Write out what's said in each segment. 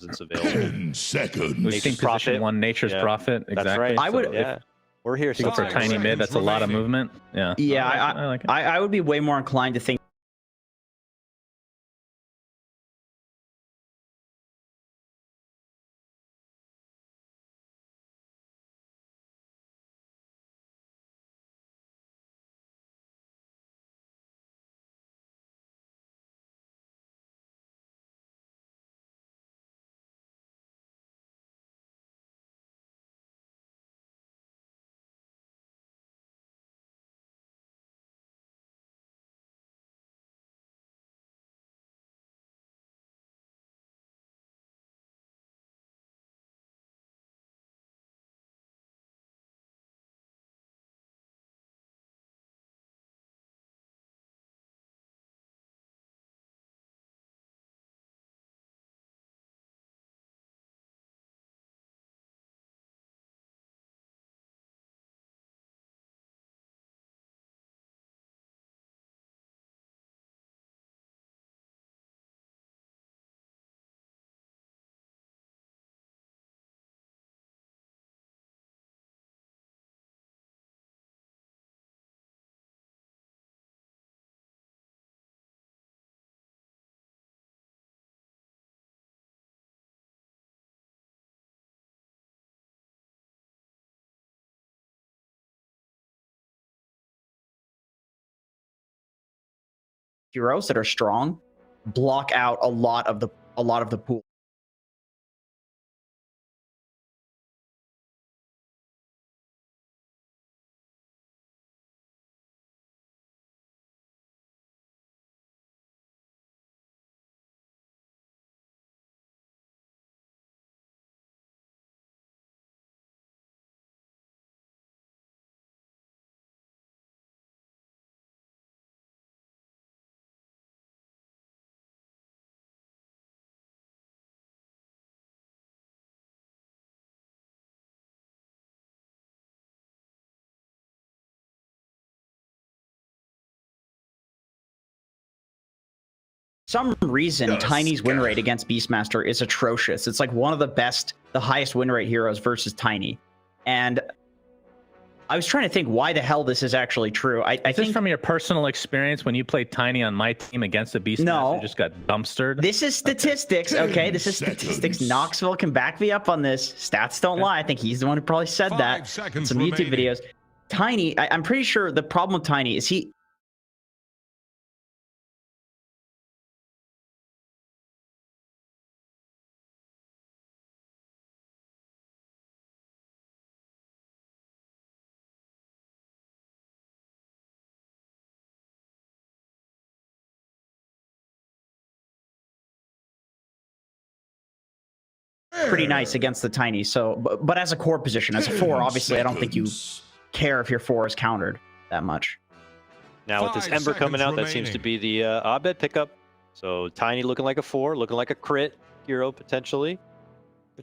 presence available. 10 seconds. We've seen Nature's position Prophet. one, Nature's Yeah. Prophet. Exactly. That's right. I would- So Yeah, we're here. if you go for a 5 tiny mid, that's a lot of remaining. movement. Yeah. Yeah, I like it. I would be way more inclined to think heroes that are strong block out a lot of the pool. Some reason Tiny's win rate against Beastmaster is atrocious. It's like one of the best, the highest win rate heroes versus Tiny. And I was trying to think why the hell this is actually true. I think from your personal experience when you played Tiny on my team against a Beastmaster, just got dumpstered. This is statistics, okay? This is statistics. Knoxville can back me up on this. Stats don't lie. I think he's the one who probably said that. Some YouTube videos. Tiny, I'm pretty sure the problem with Tiny is he... pretty nice against the Tiny. So, but as a core position, as a 4, obviously, I don't think you care if your 4 is countered that much. Now with this Ember coming out, that seems to be the Abed pickup. So Tiny looking like a 4, looking like a crit hero potentially.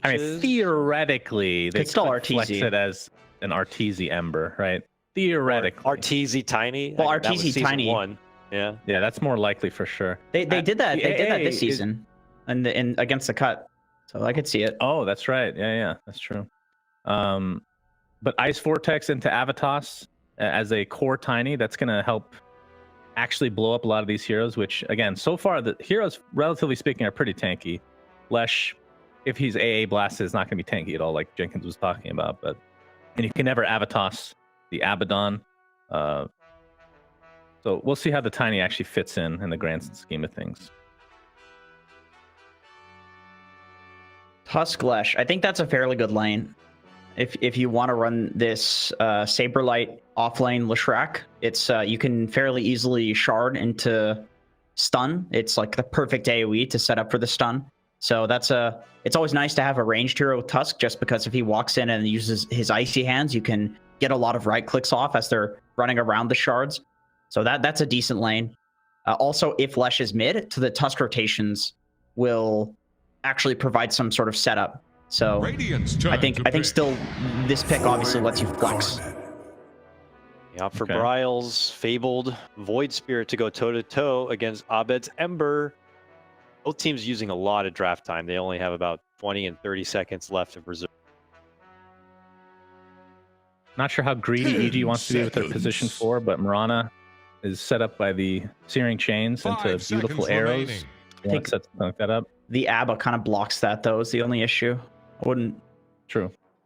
I mean, theoretically, they still could flex Arteezy. it as an Arteezy Ember, right? Theoretically. Arteezy Tiny. Well, That was Arteezy season Tiny. 1. Yeah. Yeah, that's more likely for sure. They did that. They did that this is- season, and against the cut. So I could see it. Oh, that's right. Yeah, that's true. But Ice Vortex into Avatos as a core Tiny, that's going to help actually blow up a lot of these heroes, which, again, so far, the heroes, relatively speaking, are pretty tanky. Lesh, if he's AA blasted, is not going to be tanky at all, like Jenkins was talking about. And you can never Avatos the Abaddon. So we'll see how the Tiny actually fits in the grand scheme of things. Tusklesh, I think that's a fairly good lane. If you want to run this Saberlight offlane Leshrac, it's you can fairly easily shard into stun. It's like the perfect AoE to set up for the stun. So it's always nice to have a ranged hero with Tusk, just because if he walks in and uses his icy hands, you can get a lot of right clicks off as they're running around the shards. So that's a decent lane. Also, if Lesh is mid, to the Tusk rotations will actually provide some sort of setup. So I think still this pick obviously lets you flex. Yeah, for Bryle's Fabled Void Spirit to go toe-to-toe against Abed's Ember. Both teams using a lot of draft time. They only have about 20 and 30 seconds left of reserve. Not sure how greedy EG wants to be with their position 4, but Mirana is set up by the searing chains into beautiful arrows. You want to set something like that up? The ABBA kind of blocks that, though, is the only issue. I wouldn't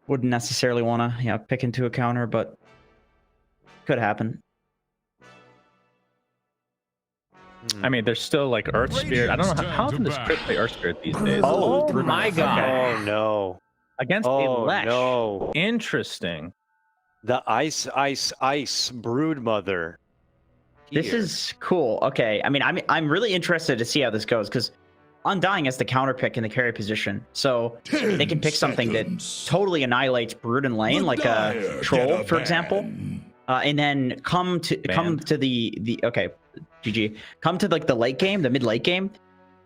necessarily want to pick into a counter, but could happen. I mean, there's still like Earth Spirit. I don't know how often does Crit play Earth Spirit these days. Oh my god! Oh no! Against a Lesh. No! Interesting. The ice brood mother. This is cool. Okay, I mean, I'm really interested to see how this goes because Undying is the counter pick in the carry position, so they can pick something that totally annihilates brood and lane, like a troll, for example, and then come to the okay, GG, come to like the late game, the mid late game.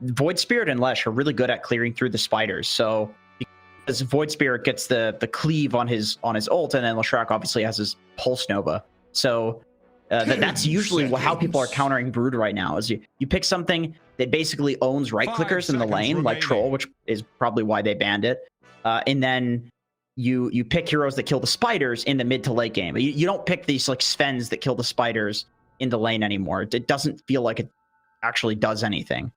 Void Spirit and Lesh are really good at clearing through the spiders, so because Void Spirit gets the cleave on his ult, and then Leshrac obviously has his Pulse Nova, so. That's usually how people are countering Brood right now. Is you pick something that basically owns right clickers in the lane, like Troll, which is probably why they banned it, and then you pick heroes that kill the spiders in the mid to late game. You don't pick these like Svens that kill the spiders in the lane anymore. It doesn't feel like it actually does anything.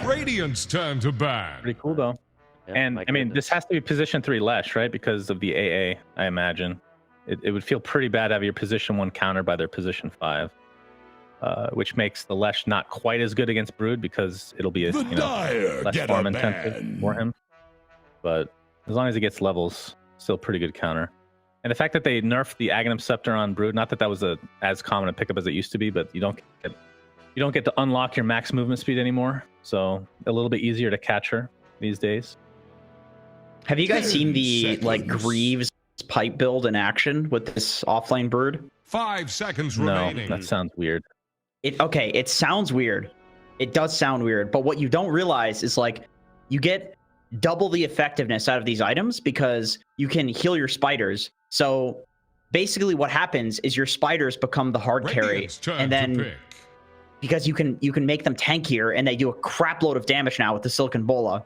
Radiant's turn to ban. Pretty cool though. Yeah, and I mean, this has to be position 3 Lesh, right? Because of the AA, I imagine. It would feel pretty bad to have your position 1 countered by their position 5, which makes the Lesh not quite as good against Brood because it'll be less farm intensive for him. But as long as he gets levels, still pretty good counter. And the fact that they nerfed the Aghanim Scepter on Brood, not that that was as common a pickup as it used to be, but you don't get to unlock your max movement speed anymore, so a little bit easier to catch her these days. Have you guys seen the like Greaves pipe build in action with this offlane Brood? 5 seconds remaining. No, that sounds weird. It sounds weird. It does sound weird, but what you don't realize is like you get double the effectiveness out of these items because you can heal your spiders. So basically what happens is your spiders become the hard carry, and then because you can make them tankier, and they do a crap load of damage now with the Silicon Bola.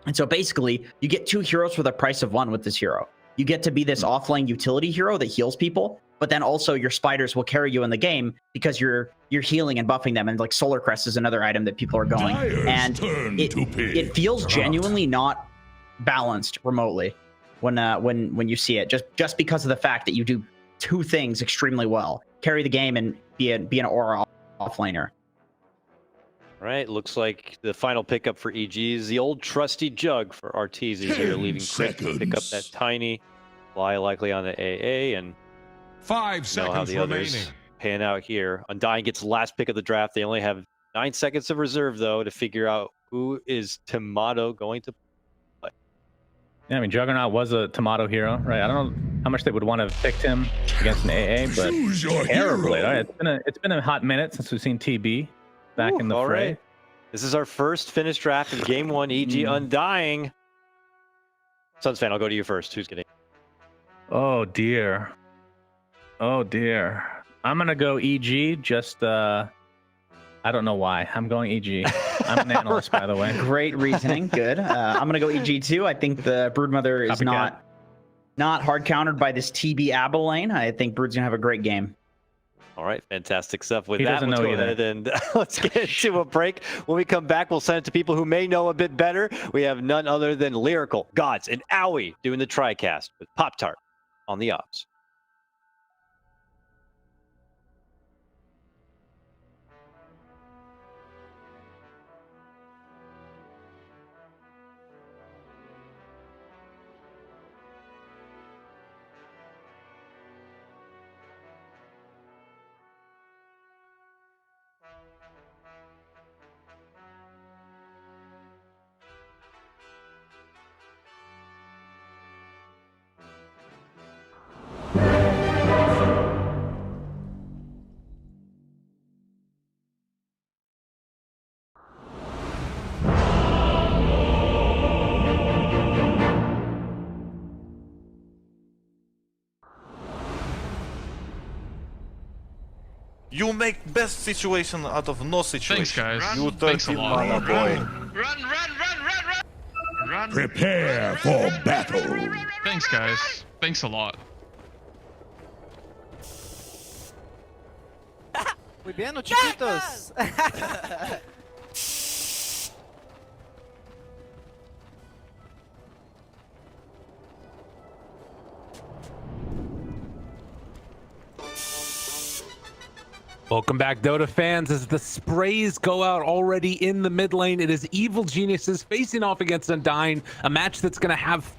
And so basically you get 2 heroes for the price of 1 with this hero. You get to be this offlane utility hero that heals people, but then also your spiders will carry you in the game because you're healing and buffing them. And like Solar Crest is another item that people are going, and it feels genuinely not balanced remotely when you see it, just because of the fact that you do 2 things extremely well: carry the game and be an aura offlaner. All right, looks like the final pickup for EG is the old trusty Jug for Arteezy here, leaving Crit to pick up that tiny fly likely on the AA, and 5 seconds how the remaining. others pan out here. Undying gets last pick of the draft. They only have 9 seconds of reserve though to figure out who is Tomato going to play. Yeah, I mean, Juggernaut was a Tomato hero, right? I don't know how much they would want to have picked him against an AA, but terribly. Right? It's been a hot minute since we've seen TB back in the fray. Right. This is our first finished draft of Game 1, EG Undying. Suns fan, I'll go to you first. Who's getting? Oh dear. Oh dear. I'm gonna go EG. Just I don't know why. I'm going EG. I'm an analyst, by the way. Great reasoning. Good. I'm gonna go EG too. I think the Broodmother is not hard countered by this TB ABBA lane. I think Brood's gonna have a great game. All right, fantastic stuff. With he that, let's go ahead and let's get into a break. When we come back, we'll send it to people who may know a bit better. We have none other than Lyrical, Gods, and Owie doing the TriCast with Pop-Tart on the Ops. You make best situation out of no situation. Thanks, guys. You Thanks a 13 lot. mana boy. Run, run, run, run! Prepare for battle. Thanks, guys. Thanks a lot. Muy bien, los chiquitos. Welcome back, Dota fans. As the sprays go out already in the mid lane, it is Evil Geniuses facing off against Undying, a match that's going to have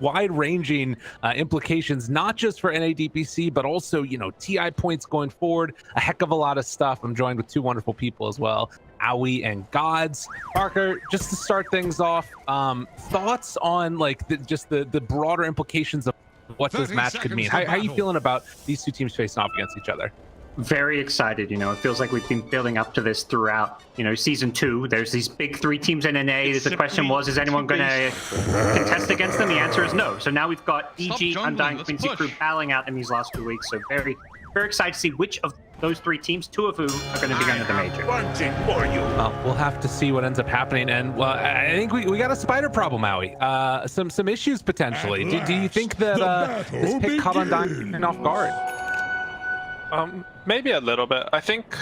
wide-ranging implications, not just for nADPC, but also, you know, TI points going forward. A heck of a lot of stuff. I'm joined with two wonderful people as well, Owie and Gods. Parker, just to start things off, thoughts on like the broader implications of what this match could mean? How are you feeling about these two teams facing off against each other? Very excited. You know, it feels like we've been building up to this throughout, you know, season 2. There's these big 3 teams in NA. The question was, is anyone going to contest against them? The answer is no. So now we've got EG, Undying, Quincy Crew battling out in these last 2 weeks. So very, very excited to see which of those 3 teams, 2 of whom are going to be going to the major. Well, we'll have to see what ends up happening. And I think we got a spider problem, Owie. Some issues potentially. Do you think that this pick caught Undying off guard? Maybe a little bit. I think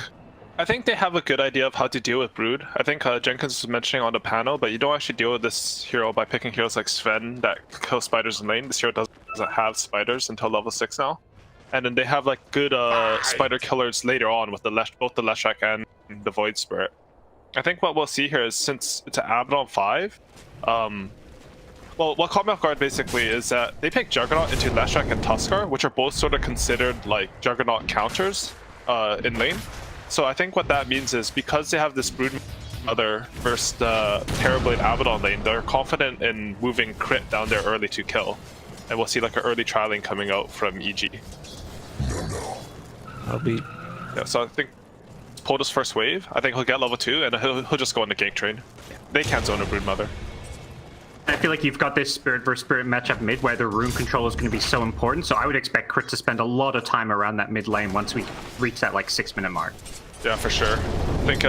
they have a good idea of how to deal with Brood. I think Jenkins was mentioning on the panel, but you don't actually deal with this hero by picking heroes like Sven that kill spiders in lane. This hero doesn't have spiders until level 6 now. And then they have like good spider killers later on with both the Leshrac and the Void Spirit. I think what we'll see here is, since it's an Abaddon 5, well, what caught me off guard basically is that they picked Juggernaut into Leshrac and Tuskar, which are both sort of considered like Juggernaut counters in lane. So I think what that means is, because they have this Brood Mother versus the Terrorblade Abaddon lane, they're confident in moving crit down there early to kill. And we'll see like an early trialing coming out from EG. Yeah, so I think Pota's first wave, I think he'll get level 2 and he'll just go on the gank train. They can't zone a Brood Mother. I feel like you've got this spirit versus spirit matchup mid where the rune control is going to be so important. So I would expect Crit to spend a lot of time around that mid lane once we reach that like 6-minute mark. Yeah, for sure. I think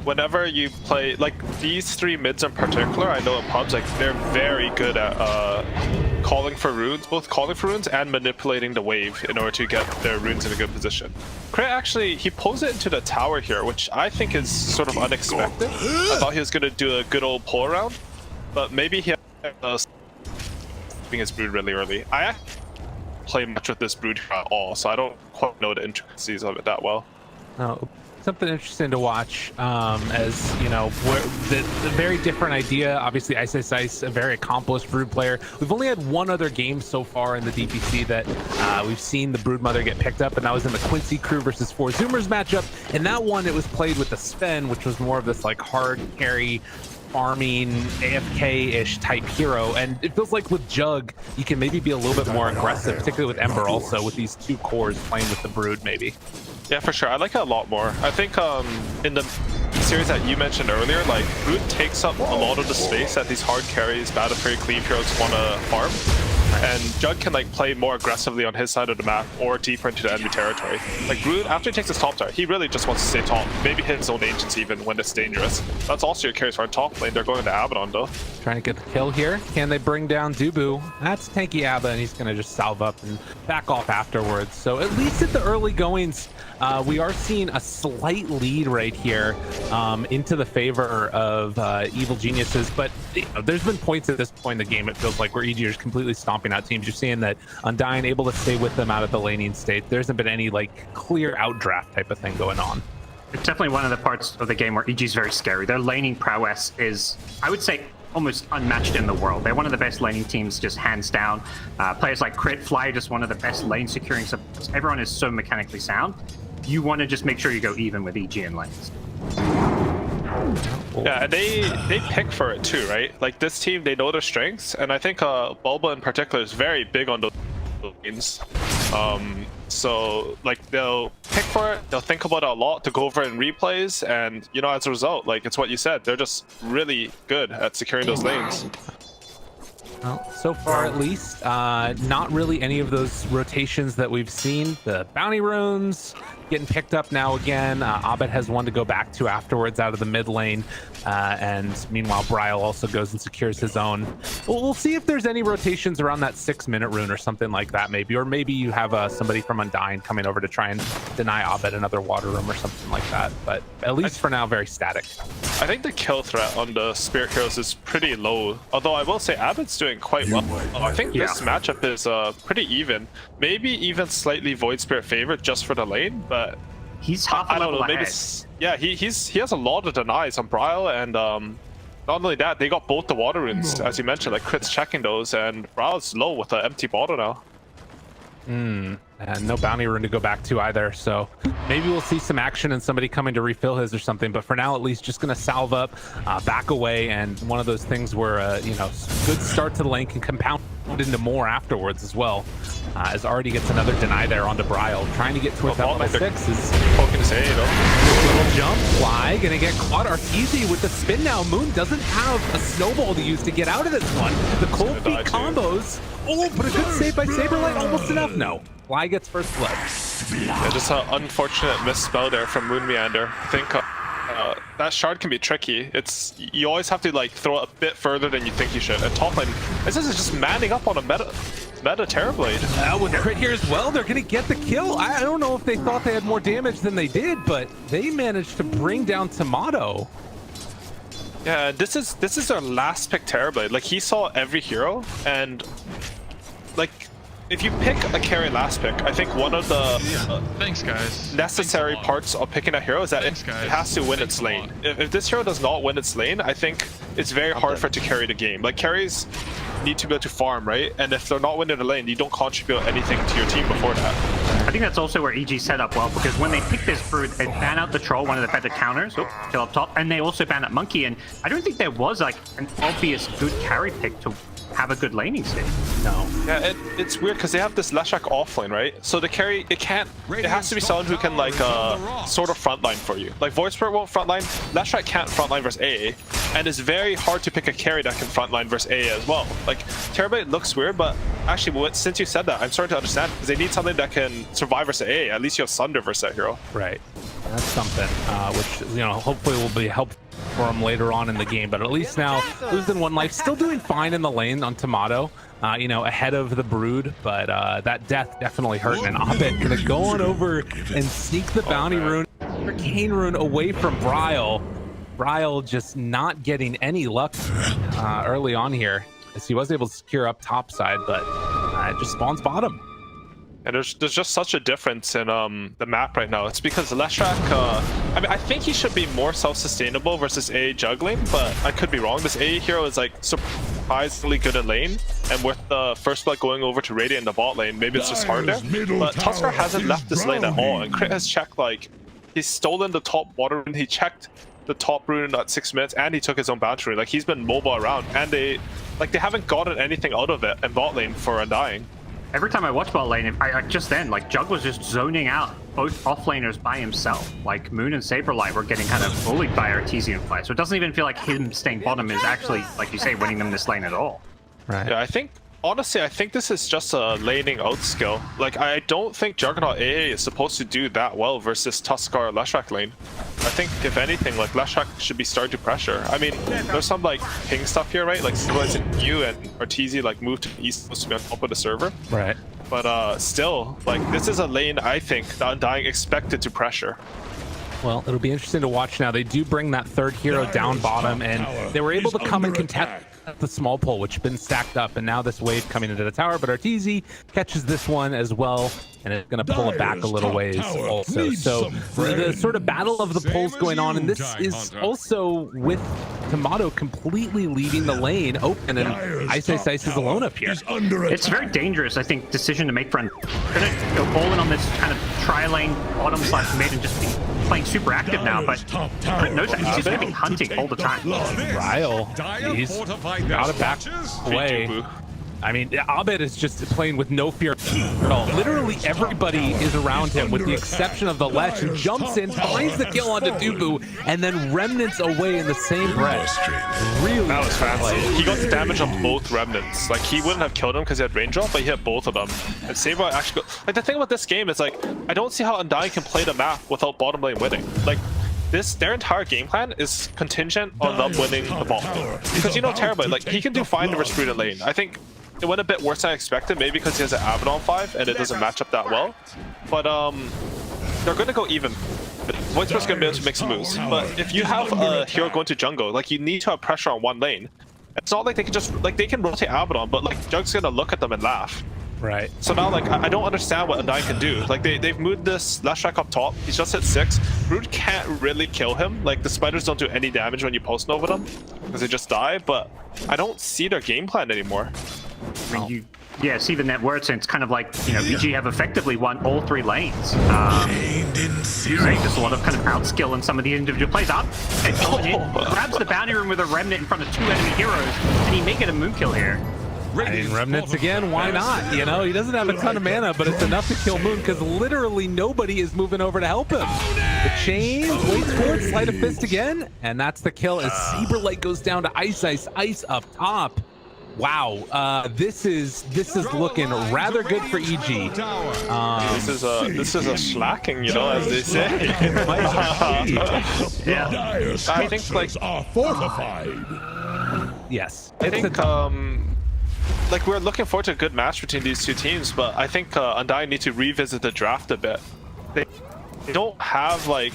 whenever you play like these 3 mids in particular, I know in pubs like they're very good at calling for runes, both calling for runes and manipulating the wave in order to get their runes in a good position. Crit actually, he pulls it into the tower here, which I think is sort of unexpected. I thought he was going to do a good old pull around, but maybe he has his Brood really early. I actually don't play much with this Brood here at all, so I don't quite know the intricacies of it that well. Oh, something interesting to watch, as you know, the very different idea. Obviously, Ice, a very accomplished Brood player. We've only had one other game so far in the DPC that we've seen the Brood Mother get picked up, and that was in the Quincy Crew versus 4 Zoomers matchup. And that one, it was played with the Sven, which was more of this like hard carry, farming, AFK-ish type hero. And it feels like with Jug, you can maybe be a little bit more aggressive, particularly with Ember also, with these 2 cores playing with the Brood maybe. Yeah, for sure. I like it a lot more. I think in the series that you mentioned earlier, like Brood takes up a lot of the space that these hard carries, battle fairy cleave heroes want to farm. And Jug can like play more aggressively on his side of the map or deeper into the enemy territory. Like Brood, after he takes his top tower, he really just wants to stay top. Maybe hit his own agents even when it's dangerous. That's also your carries for our top lane. They're going to Abaddon though. Trying to get the kill here. Can they bring down Dubu? That's tanky Abba, and he's going to just salve up and back off afterwards. So at least at the early goings, we are seeing a slight lead right here into the favor of Evil Geniuses. But you know, there's been points at this point in the game, it feels like, where EG is completely stomping out teams. You're seeing that Undying able to stay with them out of the laning state. There hasn't been any like clear outdraft type of thing going on. It's definitely one of the parts of the game where EG is very scary. Their laning prowess is, I would say, almost unmatched in the world. They're one of the best laning teams, just hands down. Players like Crit, Fly, just one of the best lane securing supports. Everyone is so mechanically sound. You want to just make sure you go even with EG in lanes. Yeah, and they pick for it too, right? Like this team, they know their strengths, and I think Bulba in particular is very big on those lanes. So like they'll pick for it, they'll think about it a lot to go over in replays, and you know, as a result, like it's what you said, they're just really good at securing those lanes. Well, so far at least, not really any of those rotations that we've seen. The bounty runes, getting picked up now again. Abed has one to go back to afterwards out of the mid lane. And meanwhile, Bryle also goes and secures his own. We'll see if there's any rotations around that 6-minute rune or something like that, maybe. Or maybe you have somebody from Undying coming over to try and deny Abed another water room or something like that. But at least for now, very static. I think the kill threat on the Spirit Heroes is pretty low. Although I will say Abed's doing quite well. I think this matchup is pretty even. Maybe even slightly Void Spirit favored just for the lane, but he's half a level ahead. Yeah, he has a lot of denies on Bryle, and not only that, they got both the water runes, as you mentioned, like Crit's checking those, and Bryle's low with an empty bottle now. And no bounty rune to go back to either, so maybe we'll see some action and somebody coming to refill his or something, but for now at least just gonna salve up, back away, and one of those things where you know, good start to the lane can compound into more afterwards as well. As already gets another deny there onto Bryle, trying to get towards that level 6 is poking his head though. Little jump, Fly, gonna get caught. Arteezy with the spin now. Moon doesn't have a snowball to use to get out of this one. The cold feet combos. Oh, but a good save by Saberlight, almost enough. No, Fly gets first blood. Yeah, just an unfortunate misspell there from Moon Meander. I think that shard can be tricky. You always have to like throw it a bit further than you think you should. And top lane, this is just manning up on a meta Terrorblade. With crit here as well, they're gonna get the kill. I don't know if they thought they had more damage than they did, but they managed to bring down Tomato. Yeah, this is their last pick Terrorblade. Like, he saw every hero, and like, if you pick a carry last pick, I think one of the Thanks, guys. necessary parts of picking a hero is that it has to win its lane. If this hero does not win its lane, I think it's very hard for it to carry the game. Like, carries need to be able to farm, right? And if they're not winning the lane, you don't contribute anything to your team before that. I think that's also where EG set up well, because when they pick this Brood, they ban out the Troll, one of the better counters, kill up top, and they also ban out Monkey, and I don't think there was like an obvious good carry pick to have a good laning state. No. Yeah, it's weird because they have this Leshrac offlane, right? So the carry, it has to be someone who can like sort of frontline for you. Like Void Spirit won't frontline, Leshrac can't frontline versus AA, and it's very hard to pick a carry that can frontline versus AA as well. Like, Terrorblade looks weird, but actually since you said that, I'm starting to understand, because they need something that can survive versus AA. At least you have Sunder versus that hero. Right. That's something, which, you know, hopefully will be helpful for him later on in the game, but at least now losing one life, still doing fine in the lane on Tomato, you know, ahead of the Brood, but that death definitely hurting. And Abed gonna go on over and sneak the bounty rune, arcane rune away from Bryle. Bryle just not getting any luck early on here, as he was able to secure up top side, but it just spawns bottom. And there's just such a difference in the map right now. It's because Leshrac, I mean, I think he should be more self-sustainable versus AA juggling, but I could be wrong. This AA hero is like surprisingly good in lane, and with the first blood going over to Radiant in the bot lane, maybe it's just hard there. But Tusker hasn't left this lane at all, and Crit has checked, like, he's stolen the top water rune, he checked the top rune at 6 minutes, and he took his own bounty rune. Like, he's been mobile around, and they haven't gotten anything out of it in bot lane for Undying. Every time I watch bot lane, just then, like, Jug was just zoning out both offlaners by himself. Like, Moon and Saberlight were getting kind of bullied by Arteezy and Fly, so it doesn't even feel like him staying bottom is actually, like you say, winning them this lane at all. Right. Yeah, honestly, I think this is just a laning out skill. Like, I don't think Juggernaut AA is supposed to do that well versus Tuskar Leshrac lane. I think, if anything, like, Leshrac should be starting to pressure. I mean, there's some, like, ping stuff here, right? Like, Saberlight's in you and Arteezy, like, moved to the east, supposed to be on top of the server. Right. But still, like, this is a lane, I think, that Undying expected to pressure. Well, it'll be interesting to watch now. They do bring that third hero down bottom, and they were able to come and contest the small pole, which has been stacked up, and now this wave coming into the tower, but Arteezy catches this one as well, and it's going to pull it back a little ways also. So the sort of battle of the poles going on, and this is also with Tomato completely leaving the lane open, and Ice is alone up here. It's a very dangerous, I think, decision to make for gonna go all in on this kind of tri-lane bottom / mid and just be playing super active now, but knows that he's just gonna be hunting all the time. Bryle, he's got it back away. I mean, Abed is just playing with no fear at all. Literally everybody is around him with the exception of the Lech, who jumps in, finds the kill onto Dubu, and then remnants away in the same breath. Really? That was fancy. He got the damage on both remnants. Like, he wouldn't have killed him because he had range drop, but he hit both of them. And Saber actually like, the thing about this game is, like, I don't see how Undying can play the map without bottom lane winning. Like, their entire game plan is contingent on them winning the bottom lane. Because, you know, Terrorblade, like, he can do fine versus Brood lane. I think it went a bit worse than I expected, maybe because he has an Abaddon 5 and it doesn't match up that well. But they're going to go even. Voidsworth's going to be able to make some moves. But if you have a hero going to jungle, like, you need to have pressure on one lane. It's not like they can just, like, they can rotate Abaddon, but, like, Jug's going to look at them and laugh. Right. So now, like, I don't understand what Undying can do. Like, they've moved this Leshrac up top. He's just hit 6. Brood can't really kill him. Like, the spiders don't do any damage when you post nova them because they just die. But I don't see their game plan anymore. I mean, you see the net worth, and it's kind of like, you know, EG have effectively won all 3 lanes. There's a lot of kind of outskill in some of the individual plays. Up and grabs the bounty room with a remnant in front of 2 enemy heroes, and he may get a moon kill here. I mean, remnants again, why not? You know, he doesn't have a ton of mana, but it's enough to kill Moon because literally nobody is moving over to help him. The chain waits for it, sleight of fist again, and that's the kill as Saberlight goes down to Ice up top. Wow, this is looking rather good for EG. This is a slacking, you know, as they say. Yeah. I think, like, are fortified. Yes, I think like, we're looking forward to a good match between these two teams, but I think Undying need to revisit the draft a bit. They don't have like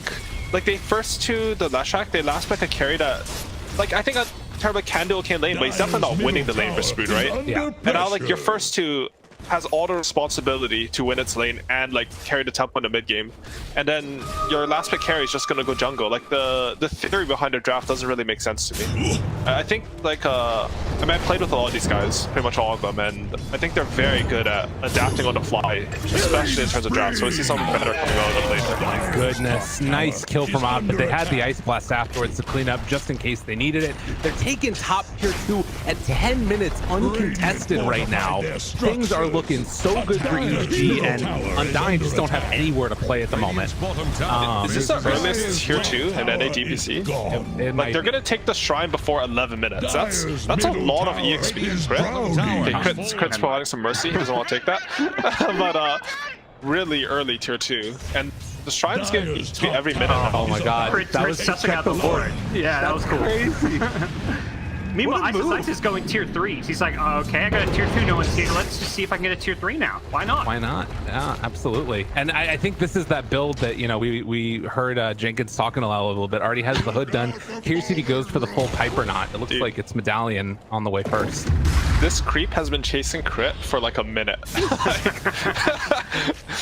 they first to the Leshrac, they last pick a carry that, like, I think Terrorblade can do okay in lane, but he's definitely not winning the lane for Brood, right? Yeah. And now, like, your first two has all the responsibility to win its lane and, like, carry the tempo in the mid game, and then your last pick carry is just gonna go jungle. Like, the theory behind the draft doesn't really make sense to me. I think, like, I mean, I played with a lot of these guys, pretty much all of them, and I think they're very good at adapting on the fly, especially in terms of draft. So we see something better coming out of them later. My goodness, nice kill from Odd, but they had the Ice Blast afterwards to clean up just in case they needed it. They're taking top tier 2 at 10 minutes uncontested right now. Things are looking so good for EG, and Undying just don't have anywhere to play at the moment. Is this the earliest tier 2 in NA DPC? Like, they're gonna take the shrine before 11 minutes. That's a lot of EXP, right? Okay, Crit's providing some mercy. He doesn't want to take that. But really early tier 2, and the shrine's getting EXP every minute. Oh my god, that was sussing out the Lord. Yeah, that was cool. Crazy. Meanwhile, Ice is going tier 3s. He's like, oh, okay, I got a tier 2, no one's here. Let's just see if I can get a tier 3 now. Why not? Why not? Yeah, absolutely. And I think this is that build that, you know, we heard Jenkins talking a little bit. Already has the hood done. Here's if he goes for the full pipe or not. It looks like it's Medallion on the way first. This creep has been chasing Crit for like a minute.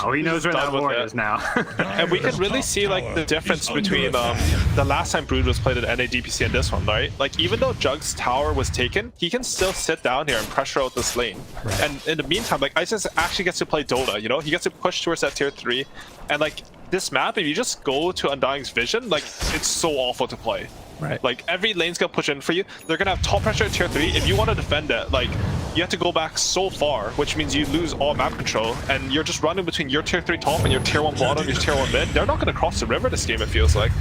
Oh, he knows where that Lord is now. And we could really see, like, the difference between the last time Brood was played at NA DPC and this one, right? Like, even though Jug's tower was taken, he can still sit down here and pressure out this lane. Right. And in the meantime, like, Isis actually gets to play Dota, you know? He gets to push towards that tier 3. And, like, this map, if you just go to Undying's vision, like, it's so awful to play. Right. Like, every lane's gonna push in for you. They're gonna have top pressure at tier 3. If you want to defend it, like, you have to go back so far, which means you lose all map control, and you're just running between your tier 3 top and your tier 1 bottom, your tier 1 mid. They're not gonna cross the river this game, it feels like.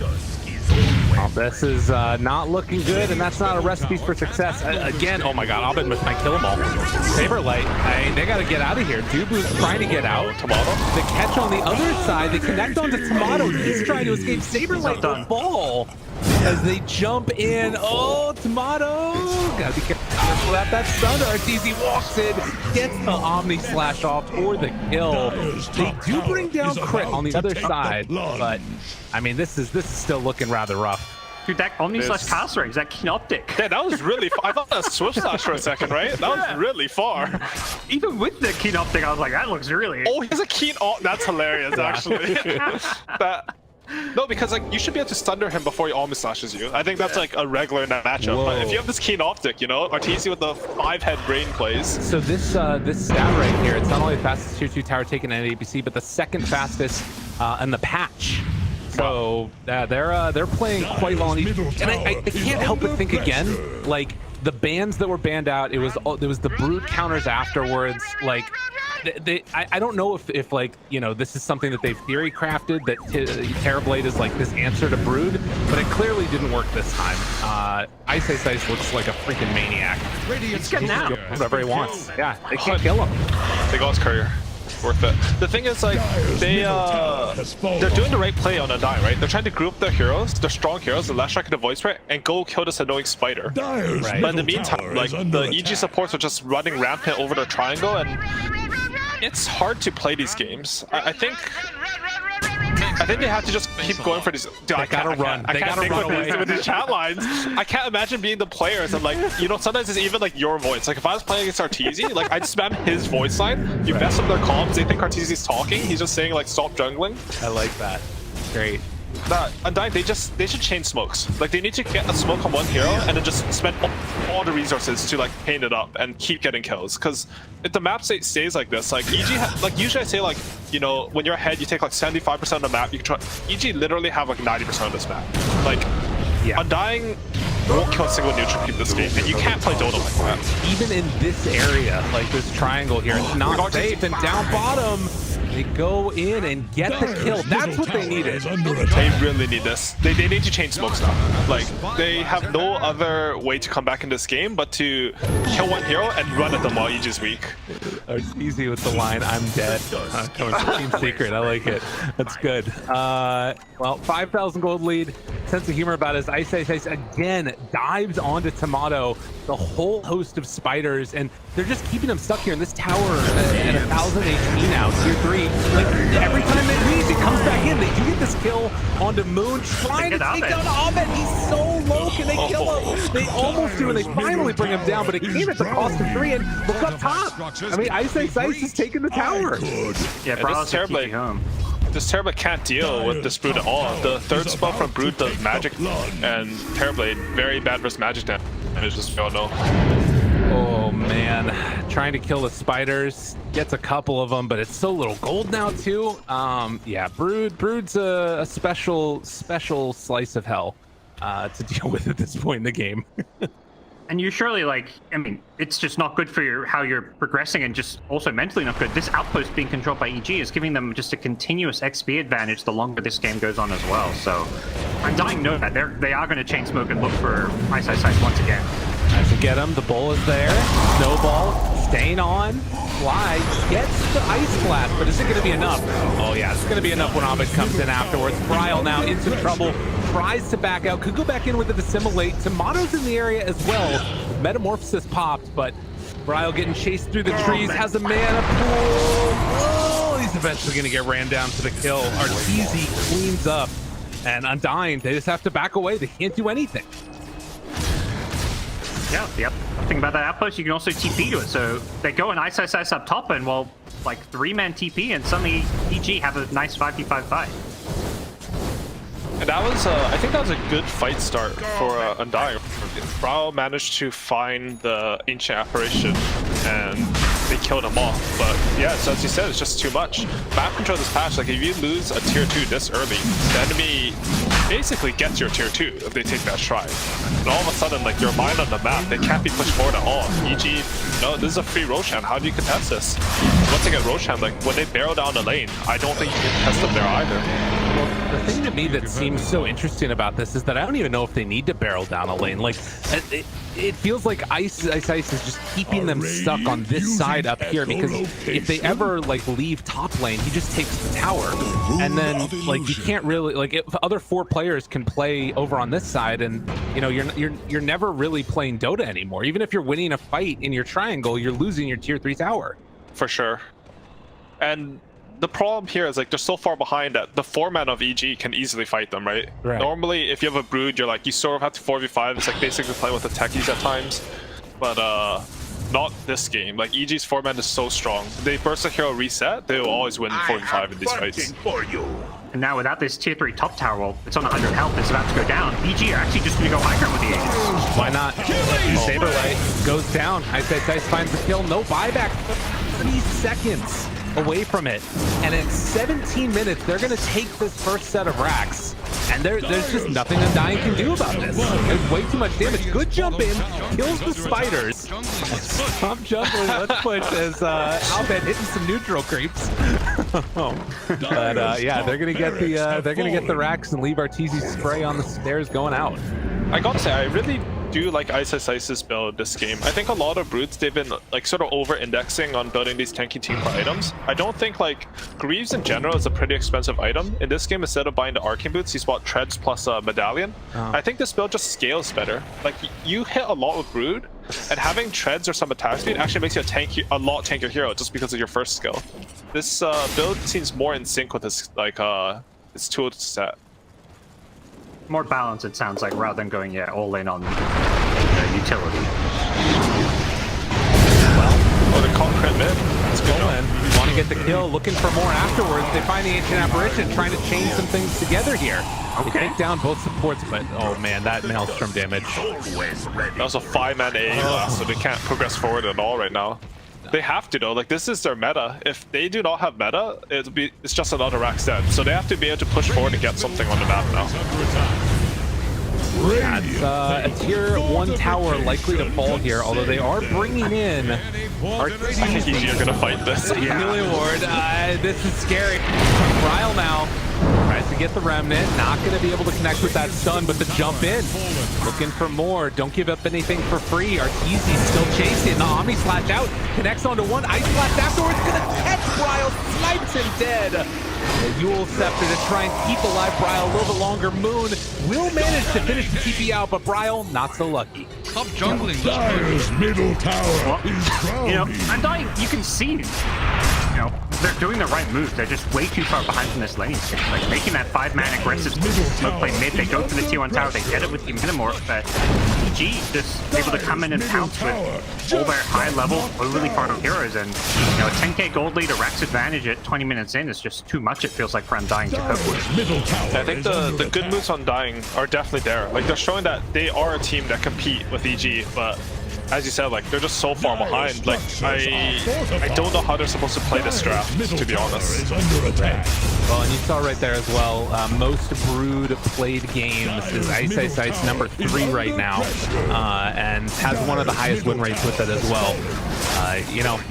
Well, this is not looking good, and that's not a recipe for success. Again, oh my god, Abed might kill them all. Saberlight, they gotta get out of here. Dubu's trying to get out. Tomato. The catch on the other side, they connect onto Tomato. He's trying to escape. Saberlight will fall as they jump in. Oh, Tomato! Gotta be careful about that stun. RTZ walks in, gets the Omni Slash off for the kill. They do bring down Crit on the other side, but I mean, this is still looking rather rough. Dude, that Omni slash caster is that keen optic. Yeah, that was really far. I thought that was Swift Slash for a second, right? That was really far. Even with the keen optic, I was like, that looks really... Oh, he has a keen op. That's hilarious, actually. No, because, like, you should be able to stunder him before he almost slashes you. I think that's like a regular in that matchup. Whoa. But if you have this keen optic, you know, Arteezy with the 5-head brain plays. So this stat right here, it's not only the fastest tier 2 tower taken in NAPC, but the second fastest in the patch. So they're playing quite well. And I can't help but think again, like, the bans that were banned out, it was the brood counters afterwards. Like I don't know if like, you know, this is something that they've theory crafted, that Terrorblade is like this answer to brood, but it clearly didn't work this time. Ice looks like a freaking maniac. It's getting out. Whatever he wants. Yeah, they can't kill him. They got his courier. Worth it. The thing is, like, they're doing the right play on Undying, right? They're trying to group their heroes, their strong heroes, the Lashrak and the Void Spray, and go kill this annoying spider. Right. But in the meantime, like, the EG supports are just running rampant over their triangle, and it's hard to play these games. I think they have to just keep going for these. Dude, I gotta run. I can't think with these chat lines. I can't imagine being the players and, like, you know, sometimes it's even like your voice. Like if I was playing against Arteezy, like I'd spam his voice line. You mess up their comms. They think Arteezy's talking. He's just saying like stop jungling. I like that. Great. Undying, they should chain smokes. Like they need to get a smoke on one hero and then just spend all the resources to like paint it up and keep getting kills. Because if the map stays like this, like EG, like usually I say like, you know, when you're ahead, you take like 75% of the map. You can try. EG literally have like 90% of this map. Like, yeah. Undying won't kill a single neutral creep this game, and you can't play Dota like that. Even in this area, like this triangle here, it's not safe. And down bottom, they go in and get the kill. That's what they needed. They really need this. They need to change smokes now. Like, they have no other way to come back in this game but to kill one hero and run at them while EG's weak. Easy with the line, I'm dead. Coming from Team Secret, I like it. That's good. Well, 5,000 gold lead. Sense of humor about his Ice again dives onto Tomato, the whole host of spiders, and they're just keeping him stuck here in this tower at 1,000 HP now, tier 3. Like every time they leave, it comes back in. They do get this kill onto Moon, trying to take down Ahmed. He's so low, can they kill him? They almost do, and they finally bring him down, but it came at the cost of 3. And look up top. I mean, Ice is taking the tower. Yeah, This Terrorblade can't deal with this Brood at all. The third spell from Brood does magic, and Terrorblade very bad versus magic damage, as we all know. Oh man, trying to kill the spiders, gets a couple of them, but it's so little gold now too. Yeah, Brood's a special slice of hell to deal with at this point in the game. And you surely, like, I mean, it's just not good for how you're progressing, and just also mentally not good. This outpost being controlled by EG is giving them just a continuous XP advantage the longer this game goes on as well. So Undying know that they are going to chain smoke and look for Ice once again. Nice to get him. The bull is there. Snowball staying on. Fly gets the ice blast, but is it going to be enough? Oh yeah, it's going to be enough when Abed comes in afterwards. Bryle now into trouble. Tries to back out. Could go back in with the assimilate. Tomato's in the area as well. Metamorphosis popped, but Bryle getting chased through the trees. Has a mana pool. Oh, he's eventually going to get ran down for the kill. Arteezy cleans up. And Undying, they just have to back away. They can't do anything. Yeah, yep. Thing about that outpost, you can also TP to it. So they go and Ice up top, and well, like 3-man TP, and suddenly EG have a nice 5v5 fight. And that was, I think that was a good fight start for Undying. Bryle managed to find the Ancient Apparition, and they killed him off. But yeah, so as you said, it's just too much. Map control this patch, like if you lose a tier 2 this early, the enemy basically gets your tier 2 if they take that stride. And all of a sudden, like, you're mine on the map, they can't be pushed forward at all. EG, no, this is a free Roshan, how do you contest this? Once they get Roshan, like, when they barrel down the lane, I don't think you can test them there either. Well, the thing to me that seems so interesting about this is that I don't even know if they need to barrel down a lane. Like, it feels like Ice is just keeping them stuck on this side up here, because if they ever like leave top lane, he just takes the tower, and then like you can't really, like, if other 4 players can play over on this side, and you know you're never really playing Dota anymore. Even if you're winning a fight in your triangle, you're losing your tier 3 tower. For sure. And the problem here is, like, they're so far behind that the 4-man of EG can easily fight them, right? Normally, if you have a Brood, you're like, you sort of have to 4v5. It's like basically playing with the techies at times. But not this game. Like, EG's 4-man is so strong. They burst a hero reset, they will always win 4v5 in these fights. And now without this tier 3 top tower, well, it's on 100 health, it's about to go down. EG are actually just going to go high ground with the Aegis. Why not? Saberlight goes down. Dice finds the kill. No buyback. 3 seconds away from it, and in 17 minutes they're going to take this first set of racks. And there's just nothing Undying can do about this. There's way too much damage. Good jump in, kills the spiders. Stop jumping, let's push as Albed hitting some neutral creeps. But yeah, they're gonna get the racks and leave Arteezy's spray on the stairs going out. I gotta say, I really do like Ice's build this game. I think a lot of brutes, they've been like sort of over-indexing on building these tanky team for items. I don't think like Greaves in general is a pretty expensive item. In this game, instead of buying the arcane boots, he's bought treads plus a medallion. I think this build just scales better. Like you hit a lot with brood, and having treads or some attack speed actually makes you a lot tankier hero just because of your first skill. This build seems more in sync with his like his tool set. More balance, it sounds like, rather than going all in on utility. Oh, the concrete mid. That's good. Want to get the kill, looking for more afterwards. They find the Ancient Apparition, trying to chain some things together here. They take down both supports, but oh man, that Maelstrom damage. That was a 5-man AA blast, so they can't progress forward at all right now. They have to though, like this is their meta. If they do not have meta, it's just another rack dead. So they have to be able to push forward and get something on the map now. That's a tier 1 tower likely to fall here, although they are bringing in I think EG are gonna fight this. Healy Ward. This is scary. Ryle now tries to get the remnant, not going to be able to connect with that stun, but the jump in. Looking for more. Don't give up anything for free. Arteezy still chasing. The Omni slash out. Connects onto one. Ice blast afterwards. Going to catch Ryle. Snipes him dead. The Yule Scepter to try and keep alive Bryle a little bit longer. Moon will manage to finish the TP out, but Bryle not so lucky. Stop jungling. Dire's middle tower is drowning. Undying, you can see, they're doing the right move. They're just way too far behind from this lane state. Like making that 5-man aggressive smoke play mid. They go for the tier 1 tower. They get it with the Minimorph, but EG just able to come in and pounce with all their high-level, overly powerful heroes. And a 10k gold lead, a Rax advantage at 20 minutes in is just too much. It feels like for Undying to cope with. I think the good moves on Undying are definitely there. Like they're showing that they are a team that compete with EG, but as you said, like they're just so far behind. Like I don't know how they're supposed to play this draft, to be honest. Well, and you saw right there as well, most Brood played games is Ice number 3 right now, and has one of the highest win rates with it as well.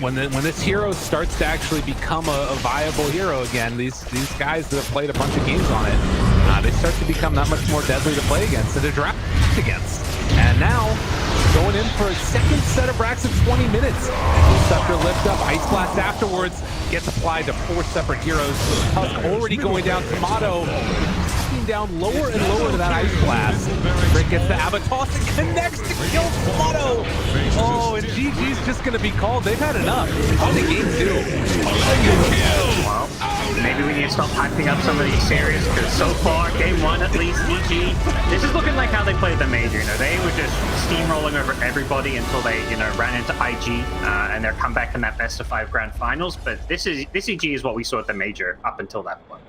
When this hero starts to actually become a viable hero again, these guys that have played a bunch of games on it, they start to become that much more deadly to play against and to draft against. And now, going in for a second set of racks in 20 minutes. Scepter lift up, Ice Blast afterwards, gets applied to 4 separate heroes. Tusk already going down. Tomato down lower and lower to that Ice Blast. Rick gets the Avatos and connects to kill Tomato. Oh, and GG's just going to be called. They've had enough. How the game do? Well, maybe we need to stop hyping up some of these series, because so far, game 1 at least, EG, this is looking like how they played the major. They were just steamrolling over everybody until they, ran into IG and their comeback in that best of 5 grand finals. But this EG is what we saw at the major up until that point.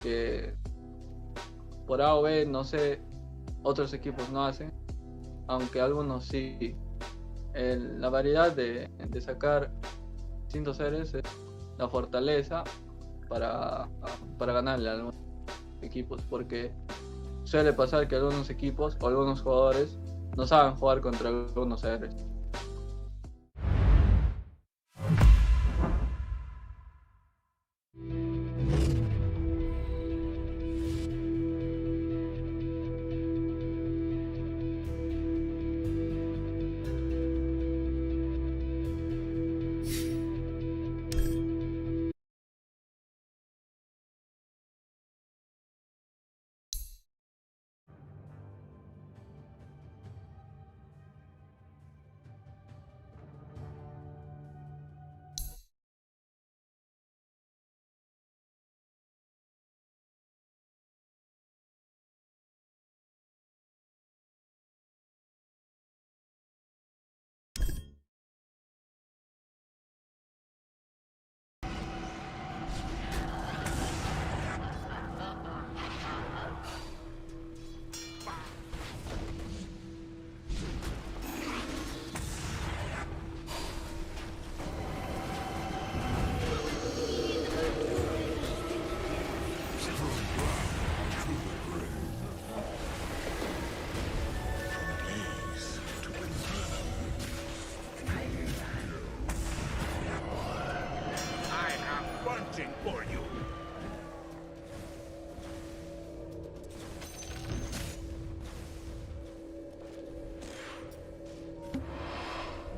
que por A o B, no sé, otros equipos no hacen, aunque algunos sí. La variedad de sacar distintos seres es la fortaleza para ganarle a algunos equipos, porque suele pasar que algunos equipos o algunos jugadores no saben jugar contra algunos seres.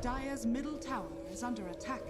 Dire's middle tower is under attack.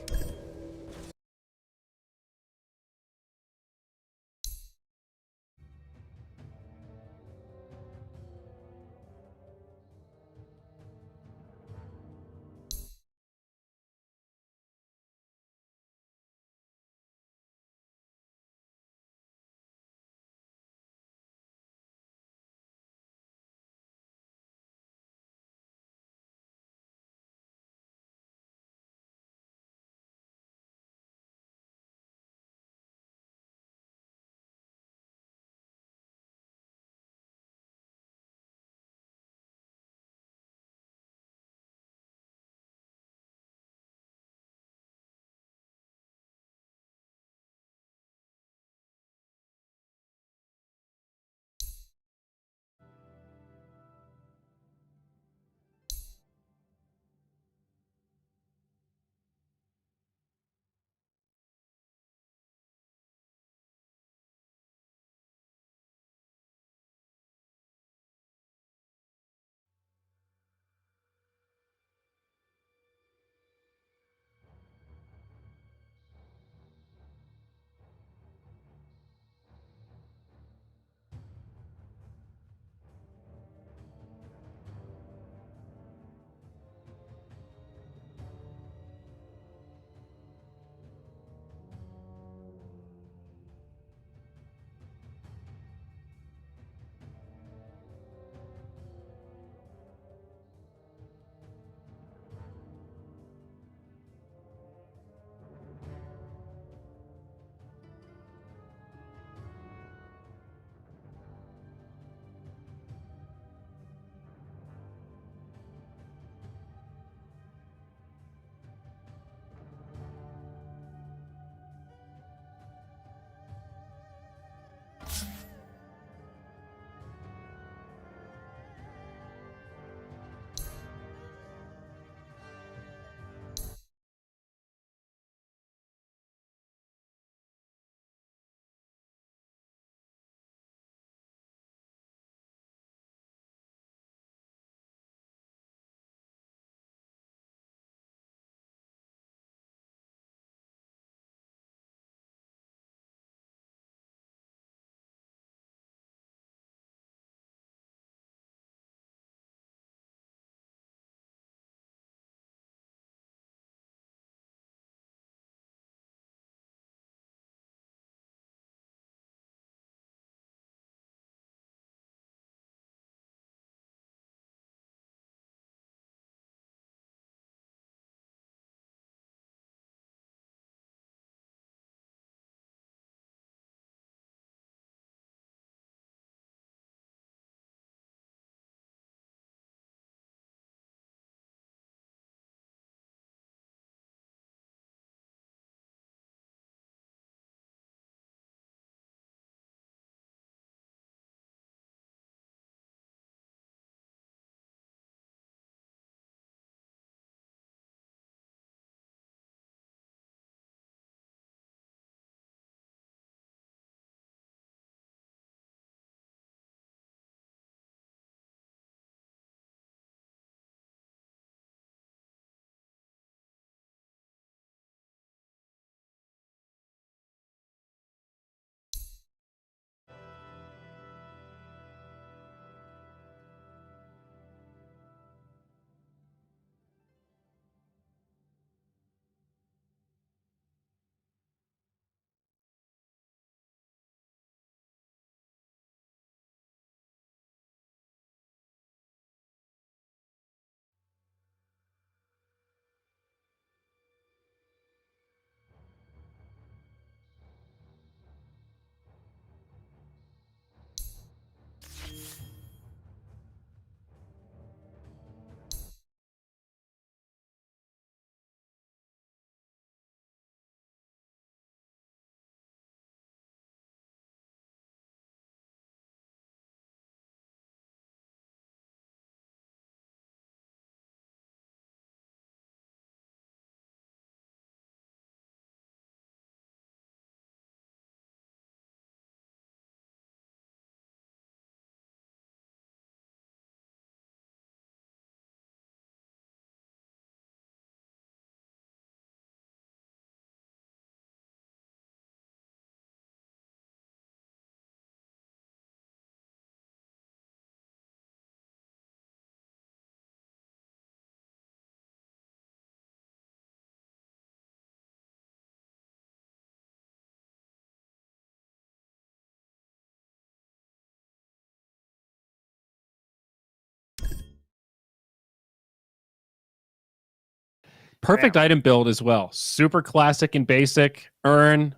Perfect item build as well. Super classic and basic. Earn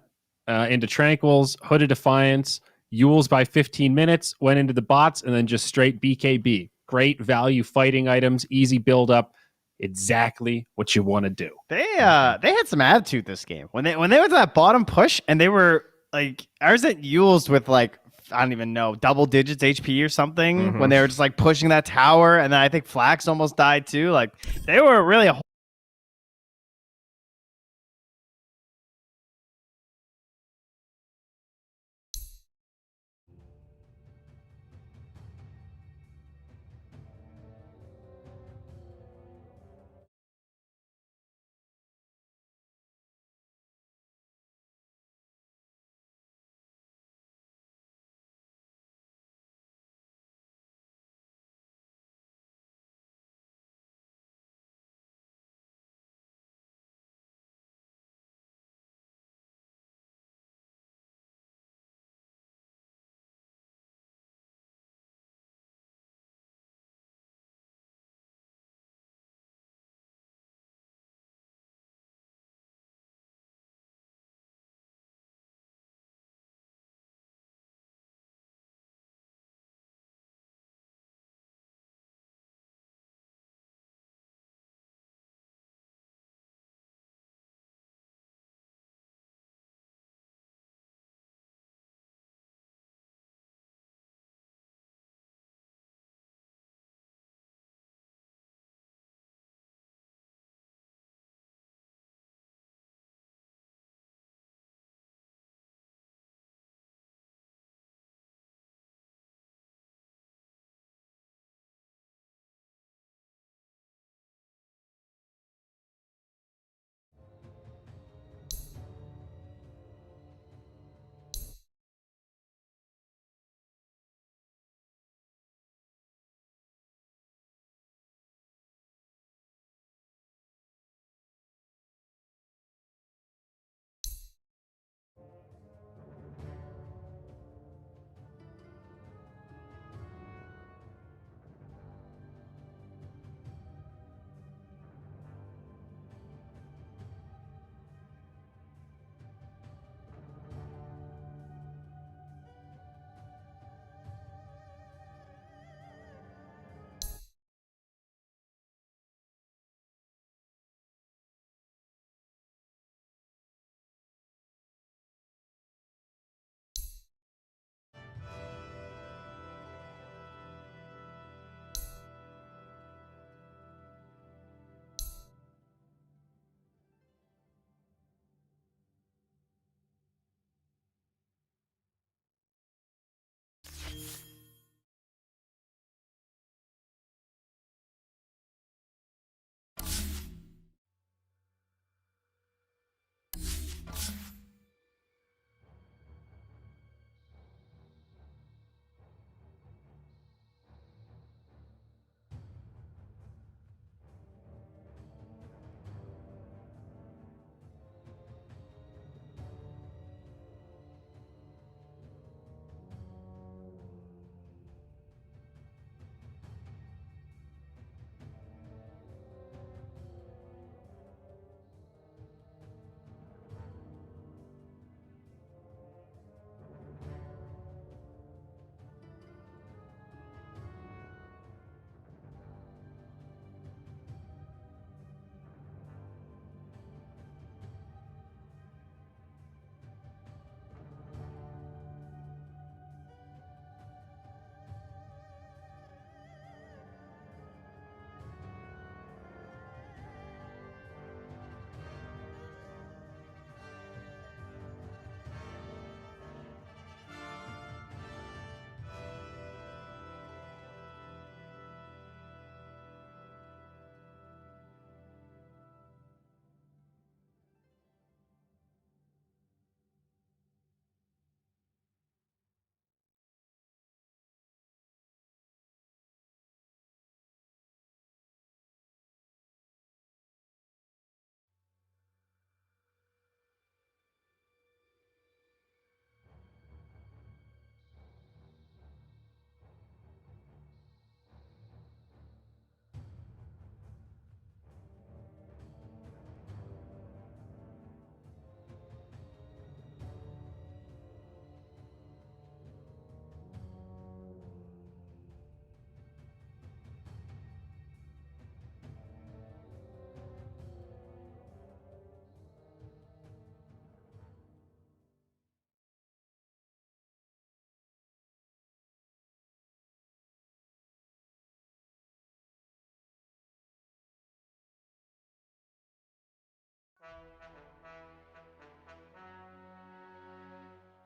into Tranquils, Hooded Defiance, Yules by 15 minutes, went into the bots, and then just straight BKB. Great value fighting items, easy build up. Exactly what you want to do. They had some attitude this game. When they went to that bottom push and they were like, I was at Yules with like, I don't even know, double digits HP or something when they were just like pushing that tower, and then I think Flax almost died too. Like they were really a